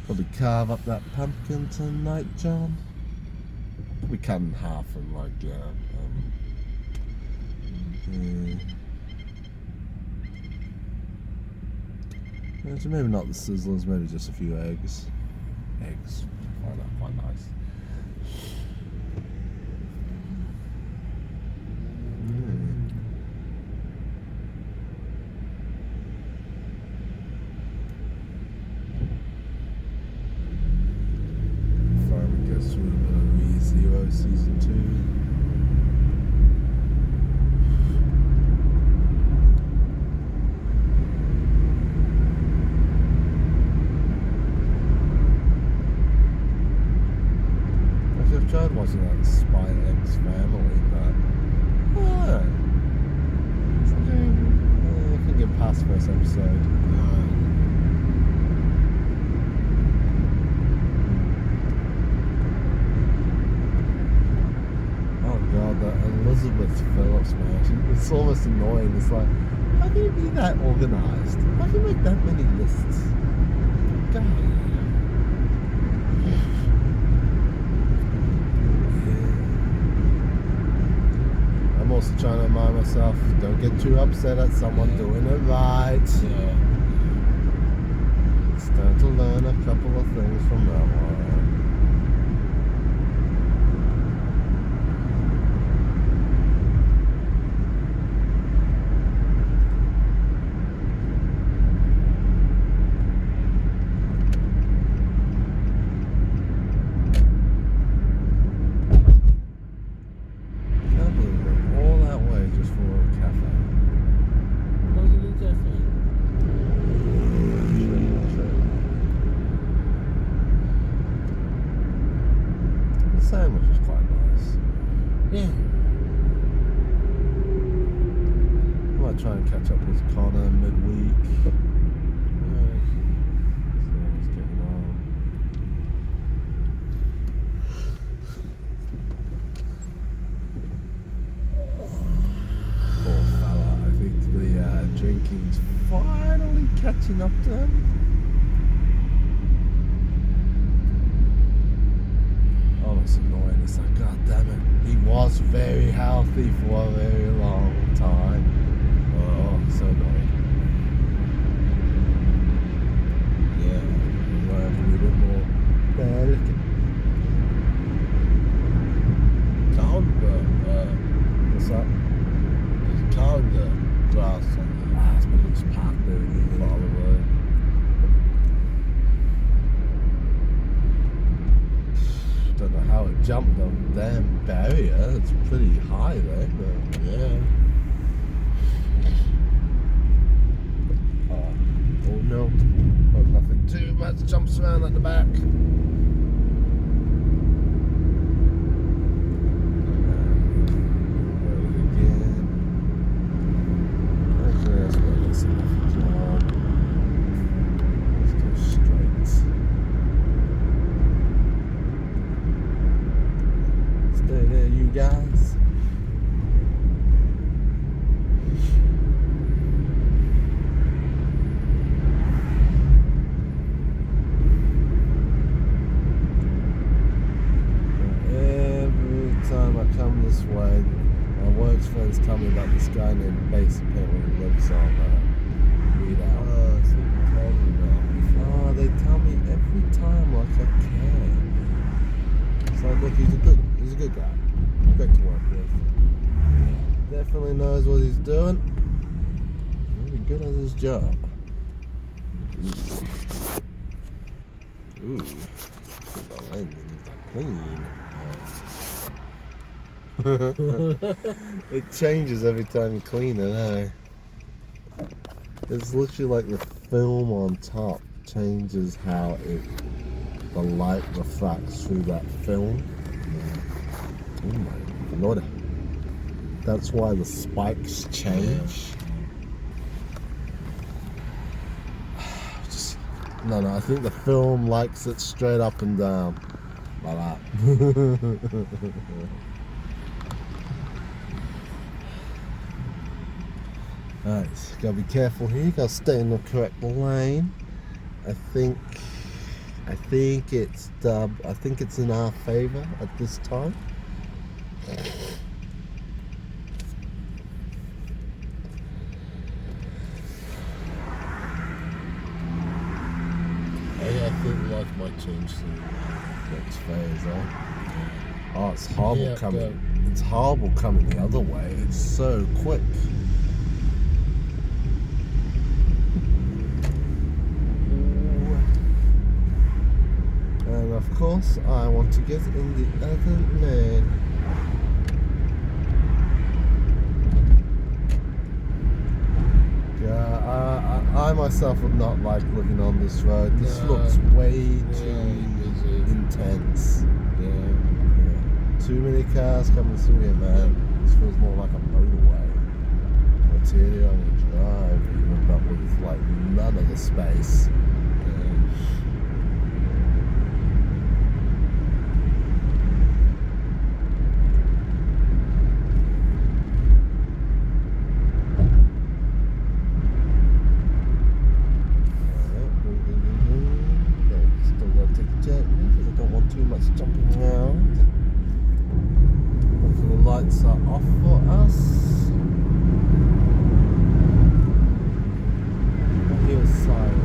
S2: Probably carve up that pumpkin tonight, John. Probably cut in half and so maybe not the sizzlers, maybe just a few eggs. Eggs, why not? Quite nice. Finally gets through a bit of ReZero Season 2. I've tried watching that Spy X Family, but something I can get past the first episode. Oh god, that Elizabeth Phillips, man, it's almost annoying. It's like, how can you be that organized? How can you make that many lists? God. I'm also trying to remind myself, don't get too upset at someone doing it right. It's time to learn a couple of things from that one. catching up to him. Oh, it's annoying. It's like, God damn it. He was very healthy for a very long time. Oh, so annoying. Yeah, we have a little bit more bear looking. What's that?
S1: There's calendar grass on
S2: It's been just parked there in
S1: the
S2: the
S1: far away.
S2: Don't know how it jumped on the damn barrier. It's pretty high there, but
S1: Yeah.
S2: oh no. Hope nothing too much jumps around at the back. Stay there, you guys. Every time I come this way, my work friends tell me about this guy named Base apparently who lives on Redoubt.
S1: I think you told me about before.
S2: Oh, they tell me every time like I can. So look, he's a good guy. Great to work with. Definitely knows what he's doing. Really good at his job. Ooh. The landing is clean. It changes every time you clean it, eh? It's literally like the film on top changes how the light refracts through that film. Oh my lord. That's why the spikes change. No, I think the film likes it straight up and down. Like that. Alright, gotta be careful here, gotta stay in the correct lane. I think it's in our favour at this time.
S1: I think life might change soon.
S2: Next phase, eh? Oh, it's horrible
S1: Yeah,
S2: coming. It's horrible coming the other way. It's so quick. And of course, I want to get in the other lane. Yeah, I myself would not like looking on this road. This
S1: No.
S2: looks way too
S1: busy.
S2: intense.
S1: Yeah.
S2: Too many cars coming through here, man. This feels more like a motorway. Arterial drive, even, but with like none of the space. Still gotta take a jet because I don't want too much jumping around. Hopefully the lights are off for us. I hear a siren.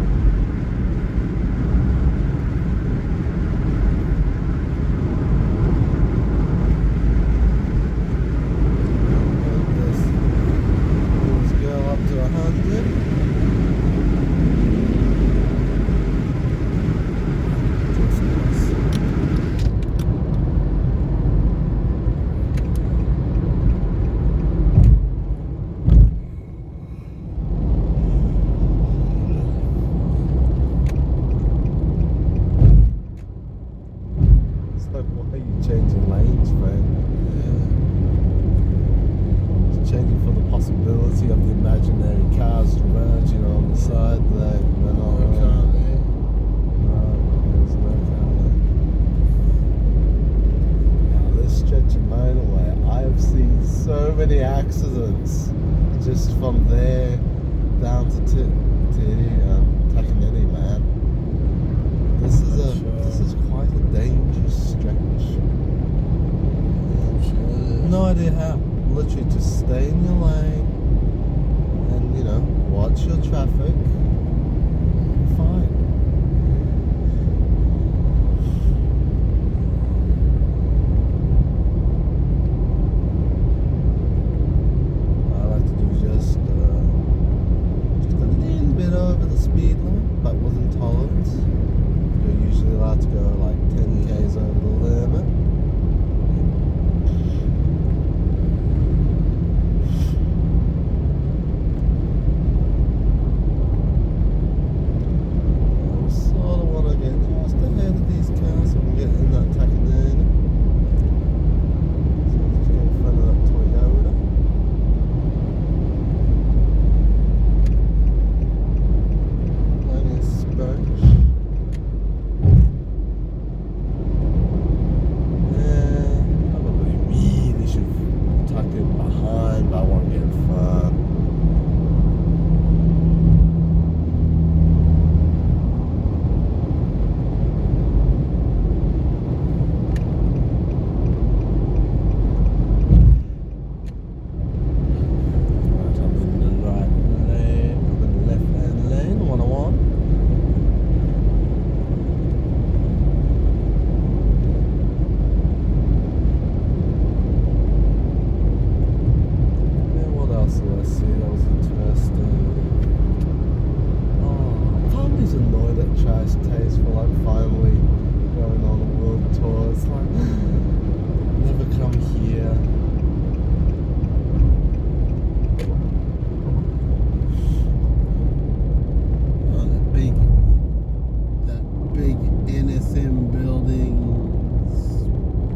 S2: Let's go up to 100. Why are you changing lanes, friend? It's changing for the possibility of the imaginary cars merging on the side there. They're not
S1: No car there.
S2: No, there's no car there. Now, this stretch of motorway, I have seen so many accidents just from there down to Titty. Takanini, man. This is quite a dangerous stretch. No idea how. Literally, just stay in your lane and, you know, watch your traffic. Fine. I like to do just a little bit over the speed limit, but within tolerance. You're usually allowed to go like 10 k's over the limit.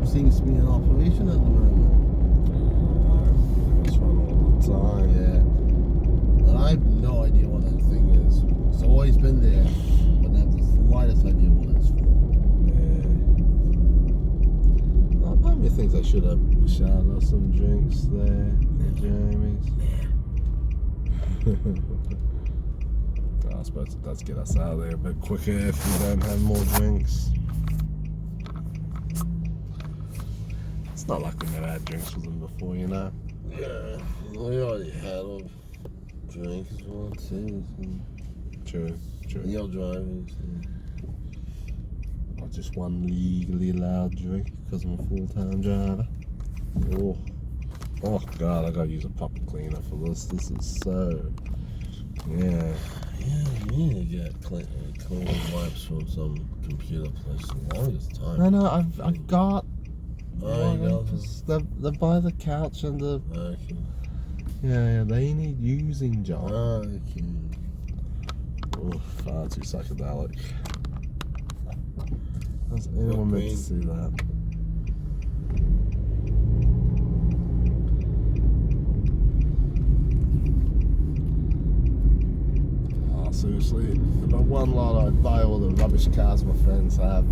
S2: Seems to be in operation at the moment.
S1: It's run all the time.
S2: Yeah. And I have no idea what that thing is. It's always been there, but I have the slightest idea what it's for.
S1: Yeah. Well, part of me thinks I should have shouted us some drinks there at Jamie's. I suppose it does get us out of there a bit quicker if we don't have more drinks. It's not like we never had drinks with them before, you know.
S2: Yeah, we already had a drink as well too.
S1: True.
S2: You're driving.
S1: Not just one legally allowed drink because I'm a full-time driver. Oh God, I gotta use a proper cleaner for this. This is so, yeah.
S2: Yeah, you need to get clean wipes from some computer place the longest time.
S1: No, I've got.
S2: Oh, you got
S1: they're by the couch and the.
S2: Okay.
S1: Yeah, they need using, John.
S2: Okay.
S1: Oh, far too psychedelic. How's anyone meant to see that? Oh, seriously, if I won lot, I'd buy all the rubbish cars my friends have.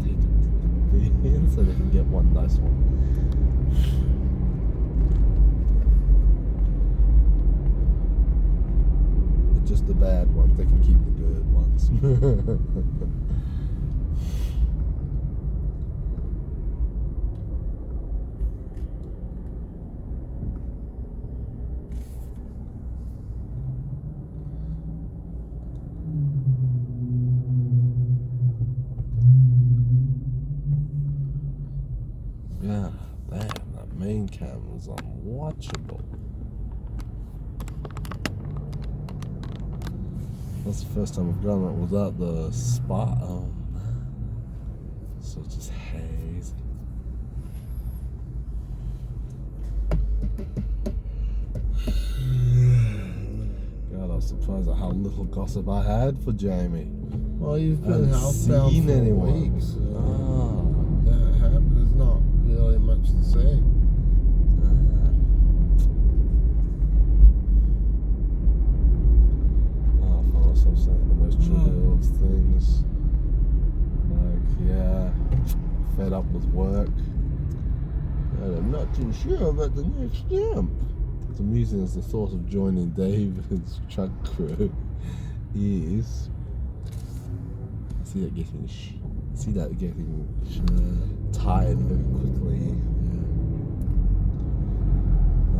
S1: Take it to the so they can get one nice one. But just the bad ones, they can keep the good ones. Yeah, damn, that main camera's unwatchable. That's the first time I've gone it without the spot. Oh man. So it's just hazy. God, I was surprised at how little gossip I had for Jamie.
S2: Well, you've been
S1: I haven't
S2: housebound
S1: seen
S2: for
S1: anyone.
S2: weeks.
S1: Ah.
S2: That happened. There's not really much to say.
S1: Oh, I found myself saying the most trivial things. Like, yeah, fed up with work. And I'm not too sure about the next jump. As amusing as the thought of joining David's truck crew is,
S2: See that getting tired very quickly.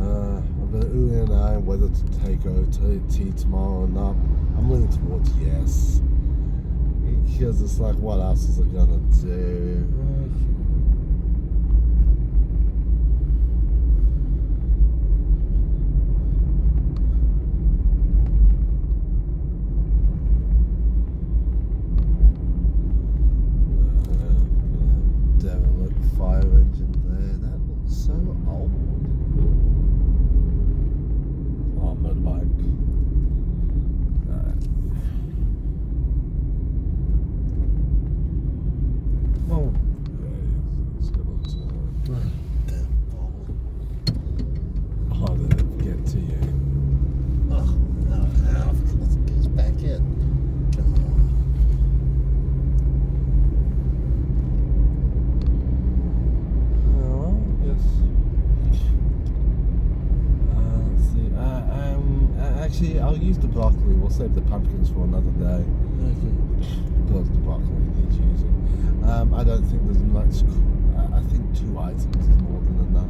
S2: I've been oohing and ahhing whether to take OT tomorrow or not. I'm leaning towards yes. Because it's like, what else is it gonna do? Derelict fire engine there. That looks so old. Oh, motorbike. Oh, it's gonna turn. Damn ball. How did it get to you?
S1: Oh, no, let's get back in.
S2: Actually, I'll use the broccoli. We'll save the pumpkins for another day.
S1: Okay.
S2: Because the broccoli needs using. I don't think there's much. I think 2 items is more than enough.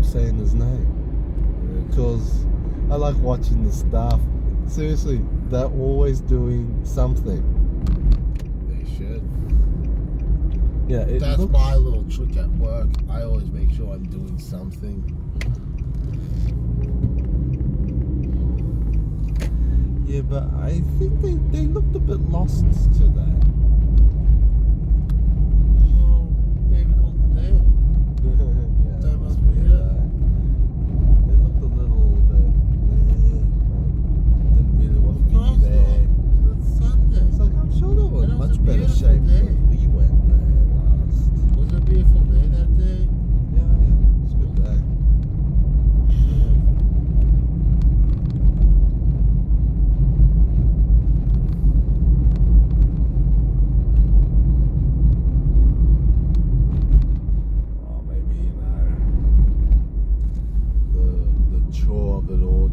S2: Saying his name because I like watching the staff. Seriously, they're always doing something.
S1: They should.
S2: Yeah,
S1: that's my little trick at work. I always make sure I'm doing something.
S2: Yeah, but I think they looked a bit lost today.
S1: Well, David wasn't there.
S2: Yeah,
S1: That must be it.
S2: They looked a little bit. Didn't really want to be there.
S1: It's Sunday.
S2: It's like, I'm sure they were in
S1: And it was
S2: much
S1: a
S2: better
S1: beautiful
S2: shape
S1: day.
S2: when we went there last.
S1: Was it a beautiful day that day?
S2: Yeah, it's a good day.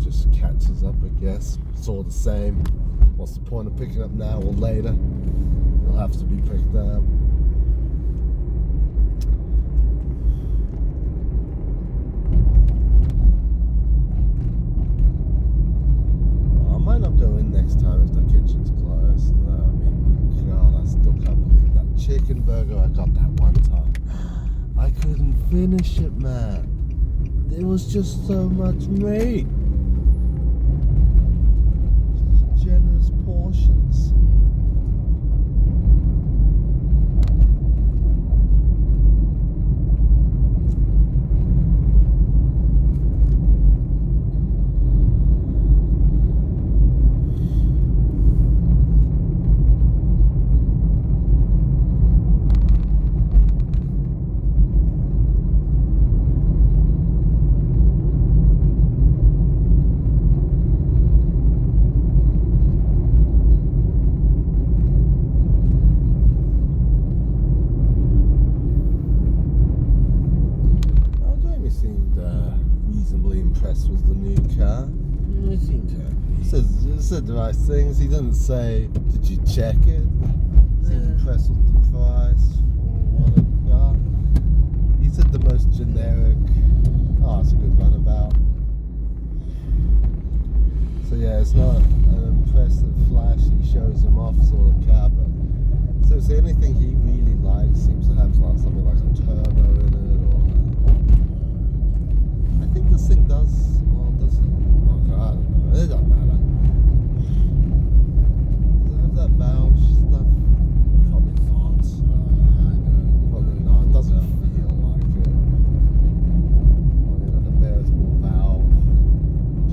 S2: Just catches up, I guess. It's all the same. What's the point of picking up now or later? It'll have to be picked up. Well, I might not go in next time if the kitchen's closed. I mean, God, I still can't believe that chicken burger I got that one time. I couldn't finish it, man. There was just so much meat. Generous portions. Was the new car.
S1: He seemed happy.
S2: He said the right things. He didn't say, did you check it? Seemed impressed with the price or what it got. He said the most generic, oh, it's a good runabout. So yeah, it's not an impressive, flashy, shows him off sort of car, but so it's anything he really likes seems to have like something like a turbo in it, or I think this thing does. Well, does it? Oh God, it doesn't matter. Does it have that valve stuff? Probably not. Probably not. It doesn't feel like it. The veritable valve.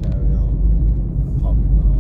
S2: Carry on. Probably not.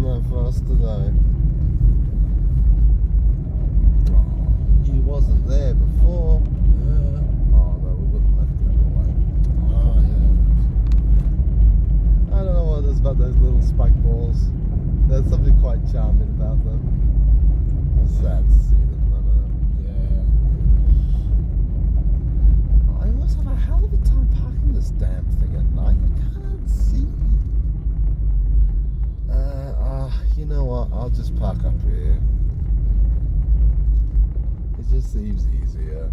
S2: there for us today. He wasn't there before.
S1: Yeah.
S2: Oh no, we wouldn't left him away.
S1: Oh yeah.
S2: I don't know what it is about those little spike balls. There's something quite charming about them. It's sad to see them, but
S1: Yeah.
S2: I always have a hell of a time parking this damn thing at night. I can't see. You know what? I'll just park up here. It just seems easier.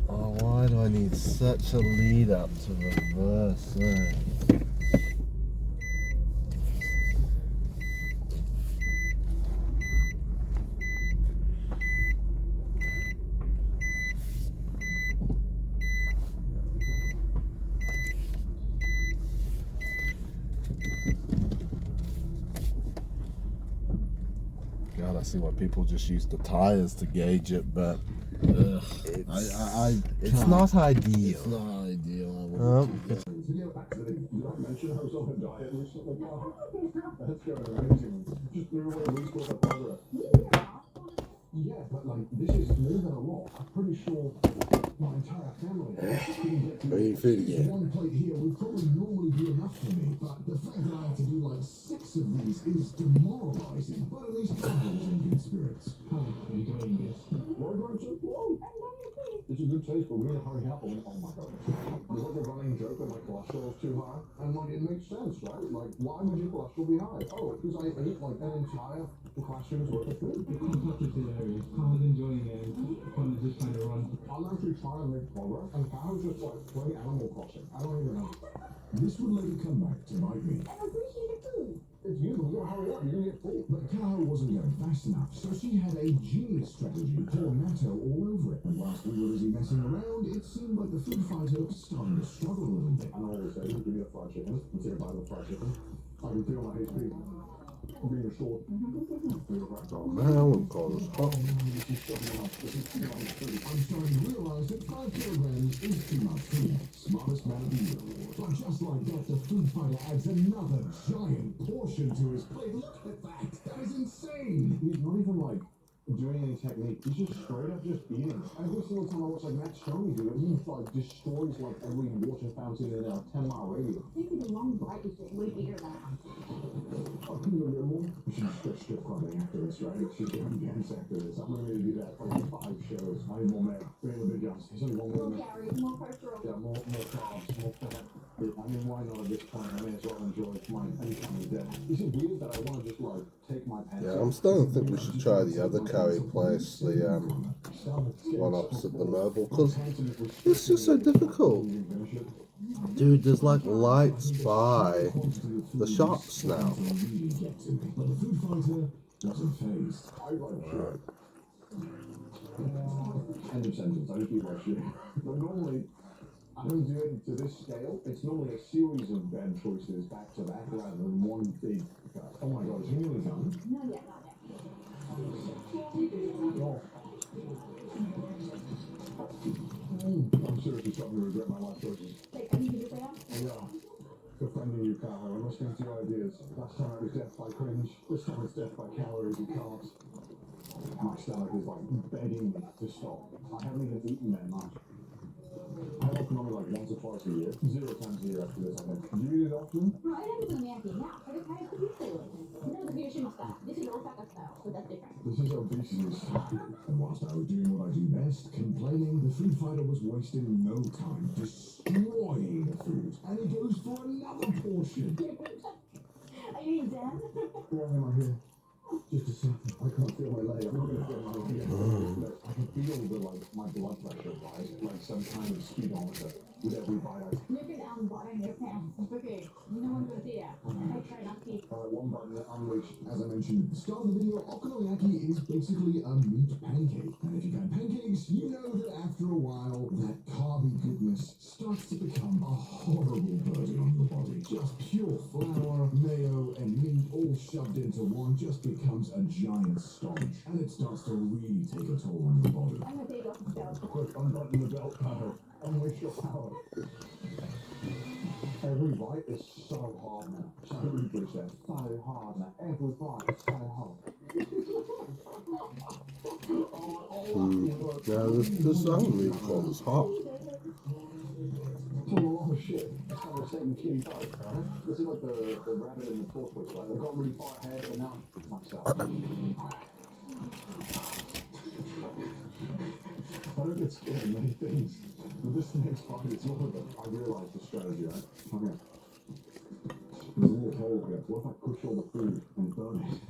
S2: Oh, why do I need such a lead up to reverse? God, I see why people just use the tires to gauge it, but
S1: Ugh.
S2: it's
S1: can't.
S2: not ideal.
S1: It's not ideal. I
S2: Oh.
S1: wouldn't do that.
S3: To get back to the, did I mention I was on a diet recently? That's going amazing. Just threw away a week's worth of butter. Yeah, but like, this is more than a lot. I'm pretty sure my entire family didn't get to
S1: What are you feeding
S3: eat
S1: it?
S3: one plate here would probably normally be enough for me, but the fact that I had to do like 6 of these is demoralizing. But at least I was in good spirits. How are you doing this? We're going so slow. It's a good taste, but we need to hurry up. Oh my god. There's like a running joke that my cholesterol is too high. And like, it makes sense, right? Like, why would your cholesterol be high? Oh, because I ate like an entire classroom's worth of food.
S4: I was enjoying it. Fun to just kind of run.
S3: I'm actually trying to make progress, and I was just like playing Animal Crossing. I don't even know.
S5: This would later come back to bite me.
S3: I appreciate the food. It's you, you gotta hurry up, you're gonna get full.
S5: But Kaho wasn't going fast enough, so she had a genius strategy, pour natto all over it. And whilst we were busy messing around, it seemed like the food fighter was starting to struggle a little bit.
S3: I know what you're saying, give me a fried chicken, let's take a bite of the fried chicken. I can feel my HP being restored.
S2: Now we've got us hot.
S5: I'm starting to realize that 5 kilograms is too much food. Smartest man of the year award. But just like that, the food fighter adds another giant portion to his plate. Look at that! That is insane!
S3: He's not even like doing any technique, he's just straight up just eating. Every single time I watch like Matt Stoney do it, he like destroys like every water fountain in a 10-mile radius.
S6: Taking a long bite is way bigger than
S3: Oh, can you get more? She's just strip clubbing after this, right? She's getting dance after this. I'm gonna do that for like 5 shows. I need more men. Bring the big guns. There's only one more.
S6: more calories, more cholesterol.
S3: Yeah, more carbs, more fat. I mean, why not at this point? I may as well enjoy my any time of day. Is it weird that I want to just like take my pants
S2: Yeah,
S3: off?
S2: I'm starting to think we should try the other curry place, the one opposite the Noble, because it's just so difficult. Dude, there's like lights by the shops now.
S5: But the food fighter wasn't phased.
S3: I like shit. End of sentence. I just eat like shit. But normally, I don't do it to this scale. It's normally a series of bad choices back to back rather than one big cut. Oh my god, is he nearly done?
S6: No, yeah, not yet.
S3: Oh. I'm seriously starting to regret my life choices.
S6: Like, I need to do that.
S3: Yeah. Defending you, Kyle. I'm listening to your ideas. Last time it was death by cringe. This time it's death by calories and carbs. My stomach is like begging me to stop. I haven't even eaten that much. I have economic like once or twice a year. 0 times a year after this, I think. Do you eat it often?
S6: まあ、選ぶの目当てにな、それから作ってる。それをビューしました。This is Osaka style, so that's different.
S3: This is obesity style.
S5: And whilst I was doing what I do best, complaining, the food fighter was wasting no time destroying the food. And he goes for another portion.
S6: Are you done?
S3: Why am I here? Just a second. I can't feel my leg. I'm not gonna feel my leg. I can feel the like my blood pressure rise, like some kind of speedometer with every bite I
S6: Look at bottom your pants. Okay, you know what I'm gonna do that. I try not to.
S3: one button that unleashed.
S5: As I mentioned at the start of the video, okonomiyaki is basically a meat pancake. And if you've had pancakes, you know that after a while, that carby goodness starts to become a horrible burden on your body. Just pure flour, mayo, and meat all shoved into one just becomes a giant starch. And it starts to really take a toll on your body.
S6: I'm gonna take off the belt.
S3: Quick, unbutton the belt cover. Unleash your power. Every bite is so hard now. So British there. So hard now. Every bite is so hard.
S1: Yeah, this other meat called is hot.
S3: It's a lot of shit. It's like the same kitty dog, right? This is like the rabbit in the tortoise, right? They've got really far ahead, and now myself. I don't get scared of many things, but this next fight, it's one of them. I realised the strategy, right? Okay. There's a little hole here. What if I push all the food and burn it?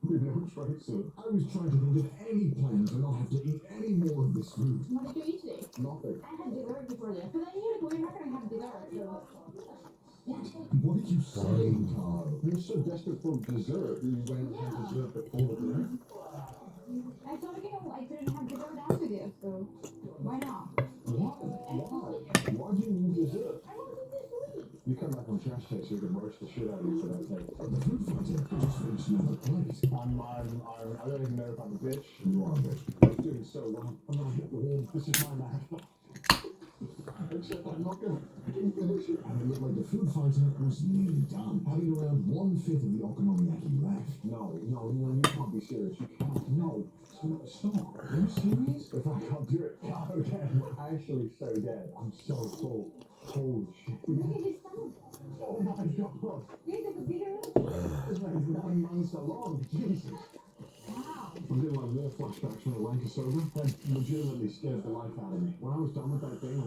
S3: We've never tried to.
S5: I was trying to think of any plan to not have to eat any more of this food.
S6: What did you eat today?
S3: Nothing.
S6: I had dessert before this, but then you're not gonna have dessert, so.
S5: What did you say, Carl?
S3: You're so desperate for dessert, you went and had dessert before dinner.
S6: I thought, you know, I couldn't have dessert after this, so why not?
S3: Why? Why do you need dessert?
S6: I want to eat this sweet.
S3: You come back from trash take so you can roast the shit out of you for that thing.
S5: The food fighter just finished another plate.
S3: I don't even know if I'm a bitch.
S5: You are a bitch.
S3: I'm doing so well. I'm gonna hit the wall. This is my marathon. Except I'm not gonna finish it.
S5: And it looked like the food fighter was nearly done, having around 1/5 of the okonomiyaki left.
S3: No, you can't be serious. You can't. No. Stop. Are you serious? If I can't do it, okay. I'm actually so dead. I'm so full. Holy shit.
S6: Look at his stomach.
S3: Oh my god.
S6: Here's a computer.
S3: This man's 9 months along. Jesus.
S6: Wow.
S3: I'm getting like more flashbacks from the Lancasover. That legitimately scared the life out of me. When I was done with that thing, I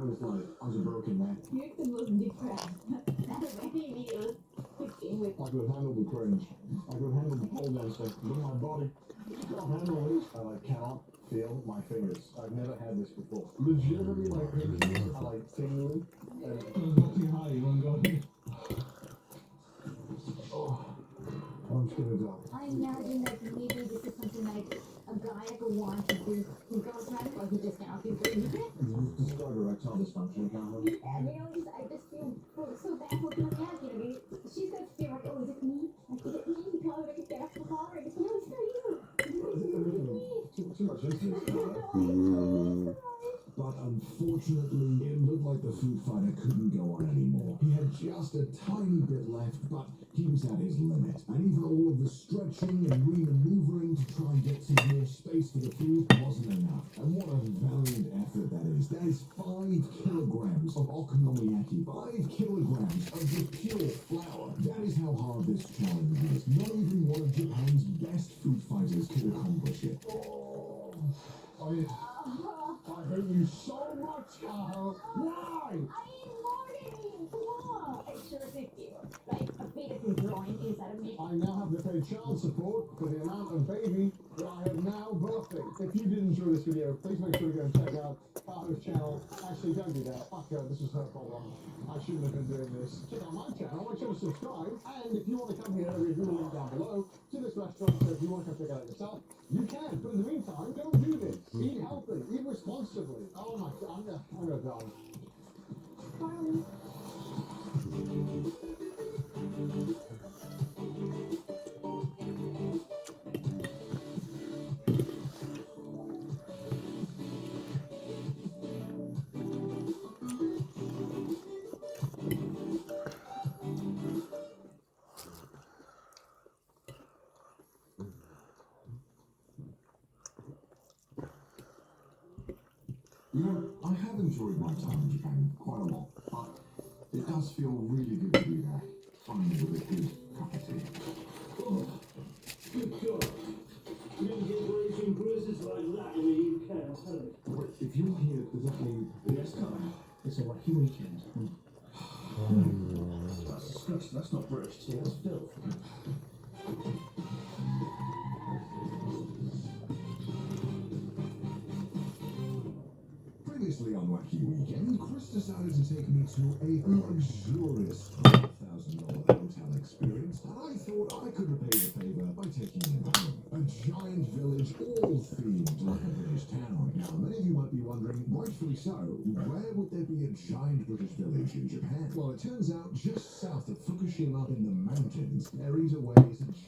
S3: was like, I was a broken man.
S6: You're the most depressed. That's why he was cooking with.
S3: I could handle the cringe. I could handle the pole dancing. But my body can't handle this. I cannot feel my fingers. I've never had this before. Legitimately, my fingers are like tingling. And
S4: Not too high, you want to go?
S3: I'm just gonna die.
S6: I imagine that maybe this is something like a guy could want to do his girlfriend, or he just cannot do it.
S3: You describe erectile dysfunction, can't you?
S6: And you know, I just feel so bad for Kobayaki. She's gonna feel like, oh, is it me? Like, is it me? Because I get back to the car, and it's no, it's not you.
S3: Too much incident.
S5: But unfortunately, it looked like the food fighter couldn't go on anymore. He had just a tiny bit left, but he was at his limit. And even all of the stretching and re-maneuvering to try and get some more space for the food wasn't enough. And what a valiant effort that is. That is 5 kilograms of okonomiyaki. 5 kilograms of the pure flour. That is how hard this challenge is. Not even one of Japan's best food fighters could accomplish it.
S3: I hate you so much, Carl. Why?
S6: I need more than you. Come on. I sure think you. Like, a fetus is growing inside of me.
S3: I now have to pay child support for the amount of baby that I have now birthing. If you did enjoy this video, please make sure to go and check out Carter's channel. Actually, don't do that. Fuck her. This was her problem. I shouldn't have been doing this. Check out my channel. Make sure to subscribe. And if you want to come here, there's a link down below to this restaurant. So if you want to come check it out yourself, you can. But in the meantime, don't do this. Eat healthy. Eat responsibly. Oh my god. I'm gonna die.
S6: Carly.
S5: You know, I have enjoyed my time in Japan quite a lot, but it does feel really good to be back, finally with a good cup of tea.
S7: Good God. You didn't get raging bruises like that in the UK, I'll tell you.
S5: Wait, if you're here, does that mean...
S7: Yes, Carl. It's a wacky weekend. That's disgusting. That's not British tea, that's filth.
S5: Previously on Wacky Weekend, Chris decided to take me to a luxurious $1,000 hotel experience, and I thought I could repay the favor by taking him home. A giant village, all themed like a British town. Now, many of you might be wondering, rightfully so, where would there be a giant British village in Japan? Well, it turns out just south of Fukushima in the mountains, there is a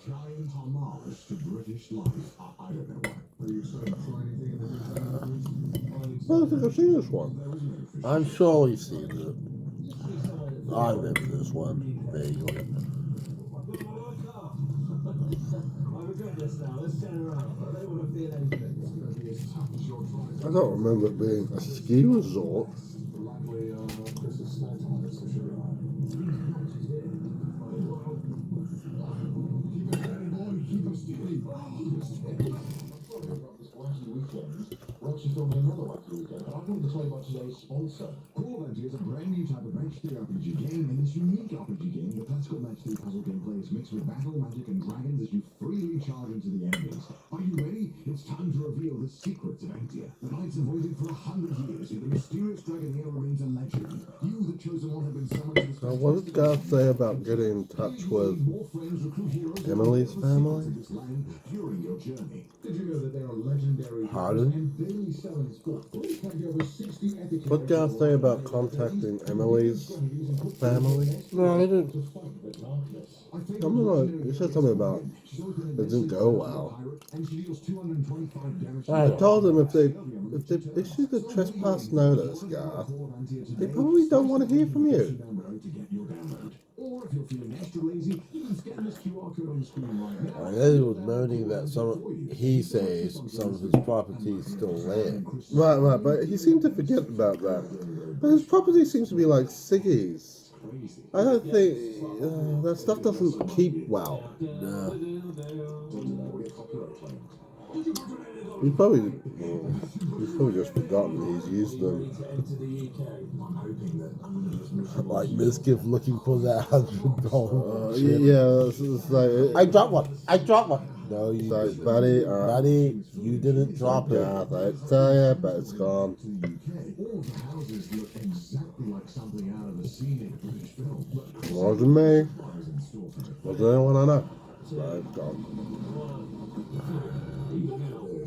S5: giant homage to British life. I don't know why. Are you excited to try anything in the
S1: I don't think I've seen this one. I'm sure we've seen it. I remember this one vaguely.
S7: I regret this now. Let's turn around. I don't want to feel anything. It's going to be as tough as your drive.
S1: I don't remember it being a ski resort.
S3: Likely, Chris is small time, so should be alright. Keep it steady, boy. Keep it steady. Keep it steady. This wacky weekend. We're actually filming another wacky weekend, but I wanted to tell you about today's sponsor. Core Adventure is a brand new type of match 3 RPG game, and this unique RPG game, the classical match 3 puzzle gameplay is mixed with battle, magic, and dragons as you freely charge into the enemies. Are you ready? It's time to reveal the secrets of Antia. The knights have waited for 100 years, yet the mysterious dragon here remains a legend. You, the chosen one, have been summoned to the
S1: Now, what did God say about getting in touch with
S3: more friends, recruit heroes,
S1: Emily's family?
S3: this land during your journey. Did you know that there are legendary
S1: Pardon?
S3: and daily selling sports? Over 60 epic
S1: What did God say about contacting Emily's family? No, I didn't. I don't know. You said something about it didn't go well. I told them if they issued a trespass notice, Garth, they probably don't want to hear from you.
S3: Or if you're feeling extra lazy, you can scan this QR code on the screen right now.
S1: I know he was moaning that he says some of his property is still there. Right, but he seemed to forget about that. But his property seems to be like Siggy's. I don't think that stuff doesn't keep well. No. He's probably just forgotten he's used them. Like Miskiff looking for that $100 chip.
S2: Yeah, it's like
S1: I dropped one. No, you
S2: like, buddy,
S1: buddy, you didn't drop it.
S2: yeah, I tell ya, but it's gone.
S3: All the houses look exactly like something out of a scenic British film.
S2: Wasn't me.
S3: Surprise in store for it.
S2: Wasn't anyone I know. So it's gone.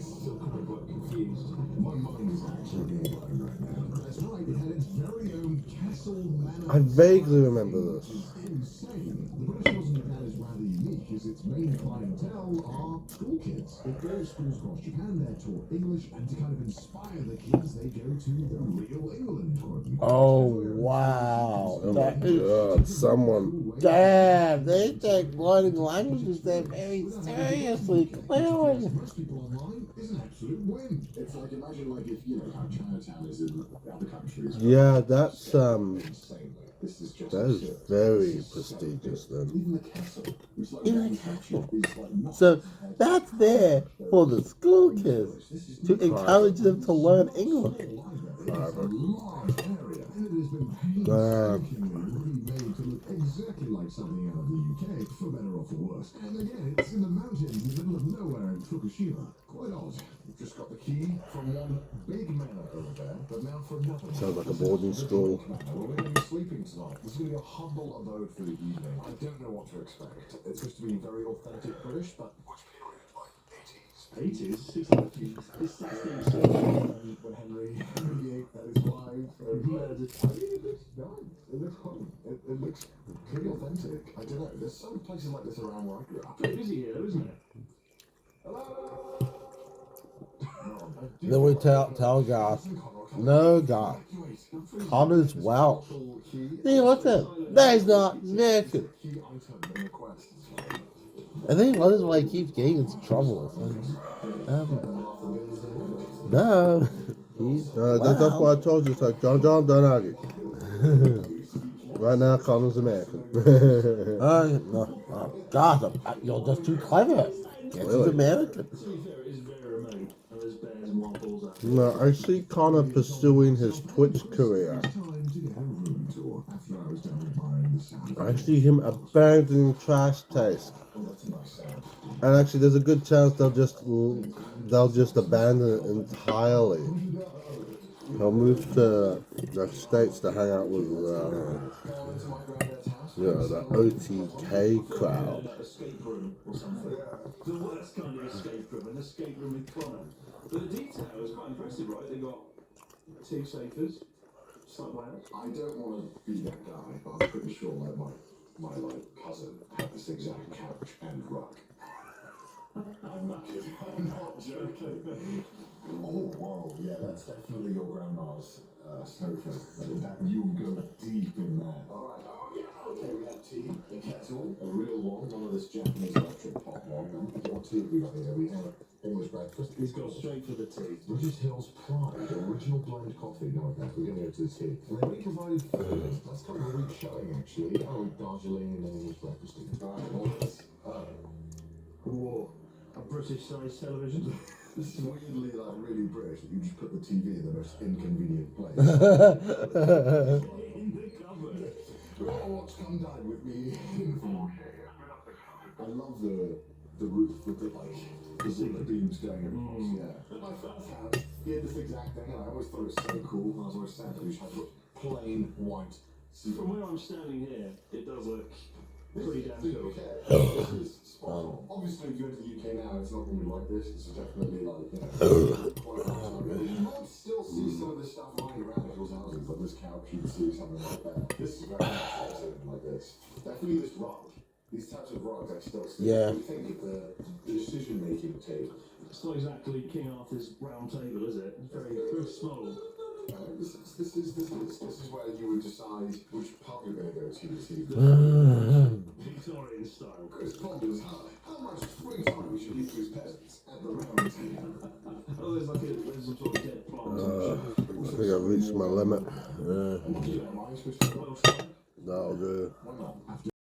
S7: Still kind of got confused.
S3: My mind is actually being blown right now. That's right, it had its very own Castle Manor.
S2: I vaguely remember this.
S3: Insane. The British Museum of that is rather unique, as its main clientele are school kids. If those schools across Japan, they're taught English, and to kind of inspire the kids, they go to the real England, quote unquote.
S1: Oh wow!
S2: Oh my God, someone.
S1: Damn, they take learning languages there very seriously. Clearly.
S3: Most people online is an absolute win. It's like, imagine like if, you know, how Chinatown is in other countries.
S2: Yeah, that's
S3: Insane. This is just
S2: that is very prestigious then.
S3: even the castle. It's like
S1: Even the castle.
S3: It's like not
S1: So that's there for the school kids to encourage them to learn English.
S3: It's a large area, and it has been painstakingly remade to look exactly like something out of the UK, for better or for worse. And again, it's in the mountains in the middle of nowhere in Fukushima. Quite odd. We've just got the key from one big manor over there, but now for another.
S2: Sounds like a boarding school.
S3: Well, we're going to be sleeping tonight. This is going to be a humble abode for the evening. I don't know what to expect. It's supposed to be very authentic British, but which period? Like 80s? 80s? 60s? It's 60s. When Henry VIII had his wife murdered. I mean, it looks nice. It looks home. It looks pretty authentic. I don't know. There's some places like this around where I grew up.
S7: Pretty busy here, isn't it?
S1: Then we tell Garth, no Garth, Connor's Welsh. Hey, what's that? That is not American.
S3: Key item in the quest.
S1: I think one is why he keeps getting into trouble. No. He's
S2: That's why I told you. It's like, John, don't argue. Right now, Connor's American.
S1: no, God, you're just too clever. Guess he's American.
S7: To be fair, it is very remote, and there's bears and wild bulls out there.
S2: No, I see Connor pursuing his Twitch career.
S3: Time to get a room tour after I was done admiring the sound.
S2: I see him abandoning trash taste.
S3: Oh, that's a nice sound.
S2: And actually, there's a good chance they'll just abandon it entirely. He'll move to the States to hang out with the OTK crowd.
S7: Escape room or something. The worst kind of escape room, an escape room with Connor. But the detail is quite impressive, right? They got 2 sofas, slight lounge.
S3: I don't want to be that guy, but I'm pretty sure like my cousin had this exact couch and rug. I'm not kidding. I'm not joking. Oh, whoa, yeah, that's definitely your grandma's sofa. You go deep in there. Alright, okay, we have tea, a kettle, a real one of this Japanese electric pot one. What tea have we got here? We have English breakfast.
S7: He's gone straight for the tea.
S3: British Hills Pride, original blend coffee. No, okay, we're going to go to the tea. And then we provided flavors. That's kind of a weak showing, actually. Oh, Darjeeling and then English breakfast. Alright, well, let's,
S7: Whoa, a British-sized television.
S3: this is weirdly like really British. You just put the TV in the most inconvenient place.
S7: In the cupboard.
S3: Oh, what's come down with me? I love the roof with the the beams going across. Yeah. At my first house, he had this exact thing, and I always thought it was so cool. I was always sad that we just had plain white.
S7: From where I'm standing here, it does look pretty damn cool.
S3: This is spot on. Obviously, if you go to the UK now, it's not going to be like this. This is definitely like, you know, quite a long time ago. You might still see some of this stuff lying around at people's houses, like this couch, you can see something like that. This is very much like this. Definitely this rug. These types of rugs I still see.
S1: Yeah.
S3: What do you think of the decision-making table?
S7: It's not exactly King Arthur's round table, is it? It's very small.
S3: This is where you would decide which pub you're going to go to this evening.
S7: Victorian style.
S3: Chris ponders how much free time we should leave to his peasants at the round table.
S7: Oh, there's some sort of dead plant.
S1: I think I've reached my limit.
S3: Do you have mind switching?
S7: Well, fine.
S1: That'll do.
S3: Why not? After